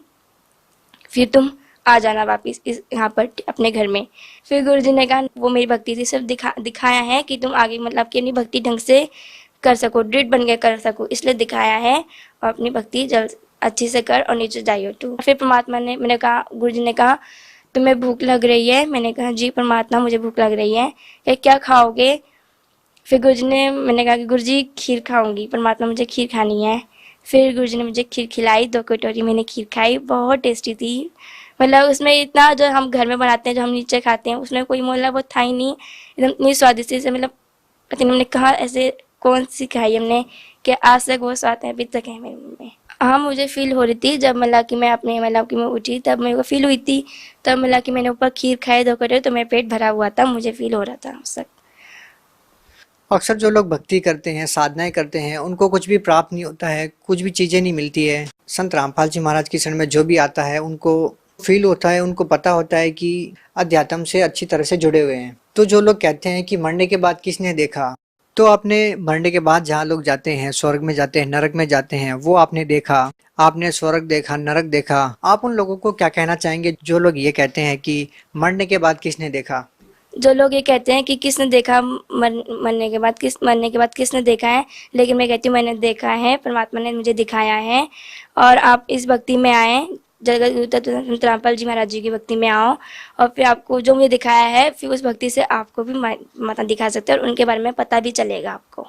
फिर तुम आ जाना वापिस इस यहाँ पर अपने घर में। फिर गुरु जी ने कहा वो मेरी भक्ति थी, सिर्फ दिखाया है कि तुम आगे मतलब कि अपनी भक्ति ढंग से कर सको, दृढ़ बन के कर सको, इसलिए दिखाया है। और अपनी भक्ति जल्द अच्छी से कर और नीचे जाइयो तू। फिर परमात्मा ने, मैंने कहा गुरु जी ने कहा तुम्हें भूख लग रही है? मैंने कहा जी परमात्मा मुझे भूख लग रही है। क्या खाओगे? फिर गुरु जी ने, मैंने कहा कि गुरु जी खीर खाऊंगी, परमात्मा मुझे खीर खानी है। फिर गुरु जी ने मुझे खीर खिलाई, 2 कटोरी मैंने खीर खाई, बहुत टेस्टी थी। मतलब उसमें इतना जो हम घर में बनाते हैं, जो हम नीचे खाते हैं, उसमें कोई मोला वो था ही नहीं, एकदम इतनी स्वादिष्ट से, मतलब पता नहीं हमने कहा ऐसे कौन सी खाई हमने कि आज तक वो स्वाद है अभी तक है मेरे मुँह में। हाँ मुझे फील हो रही थी जब मतलब कि मैं अपने मतलब कि मैं उठी, तब मेरे को फील हुई थी, तब मतलब कि मैंने ऊपर खीर खाए 2 कटोरी, तो मेरा पेट भरा हुआ था, मुझे फील हो रहा था उस वक्त। अक्सर जो लोग भक्ति करते हैं, साधनाएं करते हैं, उनको कुछ भी प्राप्त नहीं होता है, कुछ भी चीजें नहीं मिलती है। संत रामपाल जी महाराज की शरण में जो भी आता है उनको फील होता है, उनको पता होता है कि अध्यात्म से अच्छी तरह से जुड़े हुए हैं। तो जो लोग कहते हैं कि मरने के बाद किसने देखा, तो आपने मरने के बाद जहाँ लोग जाते हैं, स्वर्ग में जाते हैं, नरक में जाते हैं, वो आपने देखा, आपने स्वर्ग देखा, नरक देखा। आप उन लोगों को क्या कहना चाहेंगे जो लोग ये कहते हैं कि मरने के बाद किसने देखा? जो लोग ये कहते हैं कि किसने देखा मरने के बाद किसने देखा है, लेकिन मैं कहती हूँ मैंने देखा है, परमात्मा ने मुझे दिखाया है। और आप इस भक्ति में आए, जगत संत रामपाल जी महाराज जी की भक्ति में आओ और फिर आपको जो मुझे दिखाया है, फिर उस भक्ति से आपको भी माता दिखा सकते हैं और उनके बारे में पता भी चलेगा आपको।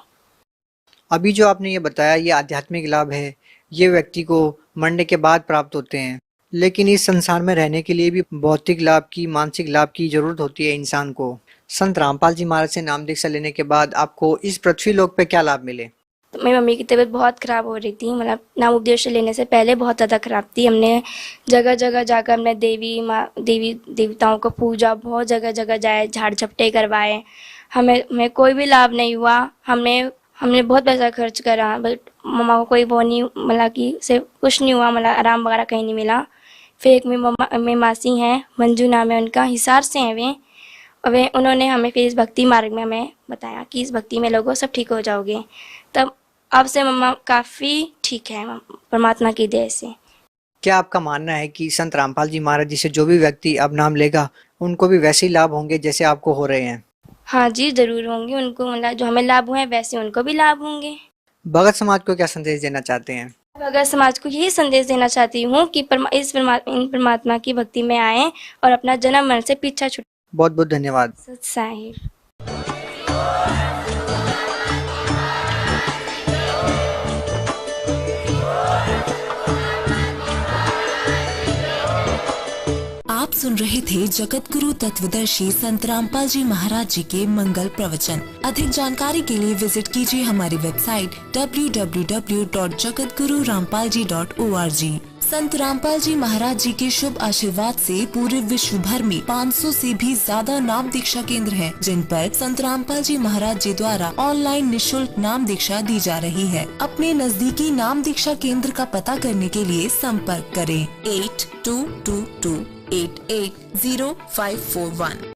अभी जो आपने ये बताया ये आध्यात्मिक लाभ है, ये व्यक्ति को मरने के बाद प्राप्त होते हैं, लेकिन इस संसार में रहने के लिए भी भौतिक लाभ की, मानसिक लाभ की जरूरत होती है इंसान को। संत रामपाल जी महाराज से नाम दीक्षा लेने के बाद आपको इस पृथ्वी लोक पे क्या लाभ मिले? तो मेरी मम्मी की तबीयत बहुत ख़राब हो रही थी, मतलब नाम उपदेश लेने से पहले बहुत ज़्यादा ख़राब थी। हमने जगह जगह जाकर हमने देवी देवताओं को पूजा, बहुत जगह जगह जाए, झाड़ झपटे करवाए, हमें कोई भी लाभ नहीं हुआ। हमने बहुत पैसा खर्च करा, बट मम्मा को कोई वो नहीं, मतलब कि से कुछ नहीं हुआ, मतलब आराम वगैरह कहीं नहीं मिला। फिर एक मेरी मासी हैं, मंजू नाम है उनका, हिसार से हैं वे, उन्होंने हमें फिर इस भक्ति मार्ग में हमें बताया कि इस भक्ति में लोगों सब ठीक हो जाओगे। तब अब से मम्मा काफ़ी ठीक है परमात्मा की दया से। क्या आपका मानना है कि संत रामपाल जी महाराज जी से जो भी व्यक्ति अब नाम लेगा उनको भी वैसे ही लाभ होंगे जैसे आपको हो रहे हैं? हाँ जी जरूर होंगे, उनको मतलब जो हमें लाभ हुए हैं वैसे उनको भी लाभ होंगे। भगत समाज को क्या संदेश देना चाहते हैं? भगत समाज को यही संदेश देना चाहती हूँ कि इन परमात्मा की भक्ति में आए और अपना जन्म मरण से पीछा छुड़ाएं। बहुत बहुत धन्यवाद। सत साहिब। आप सुन रहे थे जगत गुरु तत्वदर्शी संत रामपाल जी महाराज जी के मंगल प्रवचन। अधिक जानकारी के लिए विजिट कीजिए हमारी वेबसाइट www.jagatgururampalji.org। संत रामपाल जी महाराज जी के शुभ आशीर्वाद से पूरे विश्व भर में 500 से भी ज्यादा नाम दीक्षा केंद्र हैं, जिन पर संत रामपाल जी महाराज जी द्वारा ऑनलाइन निशुल्क नाम दीक्षा दी जा रही है। अपने नजदीकी नाम दीक्षा केंद्र का पता करने के लिए संपर्क करें 8222880541।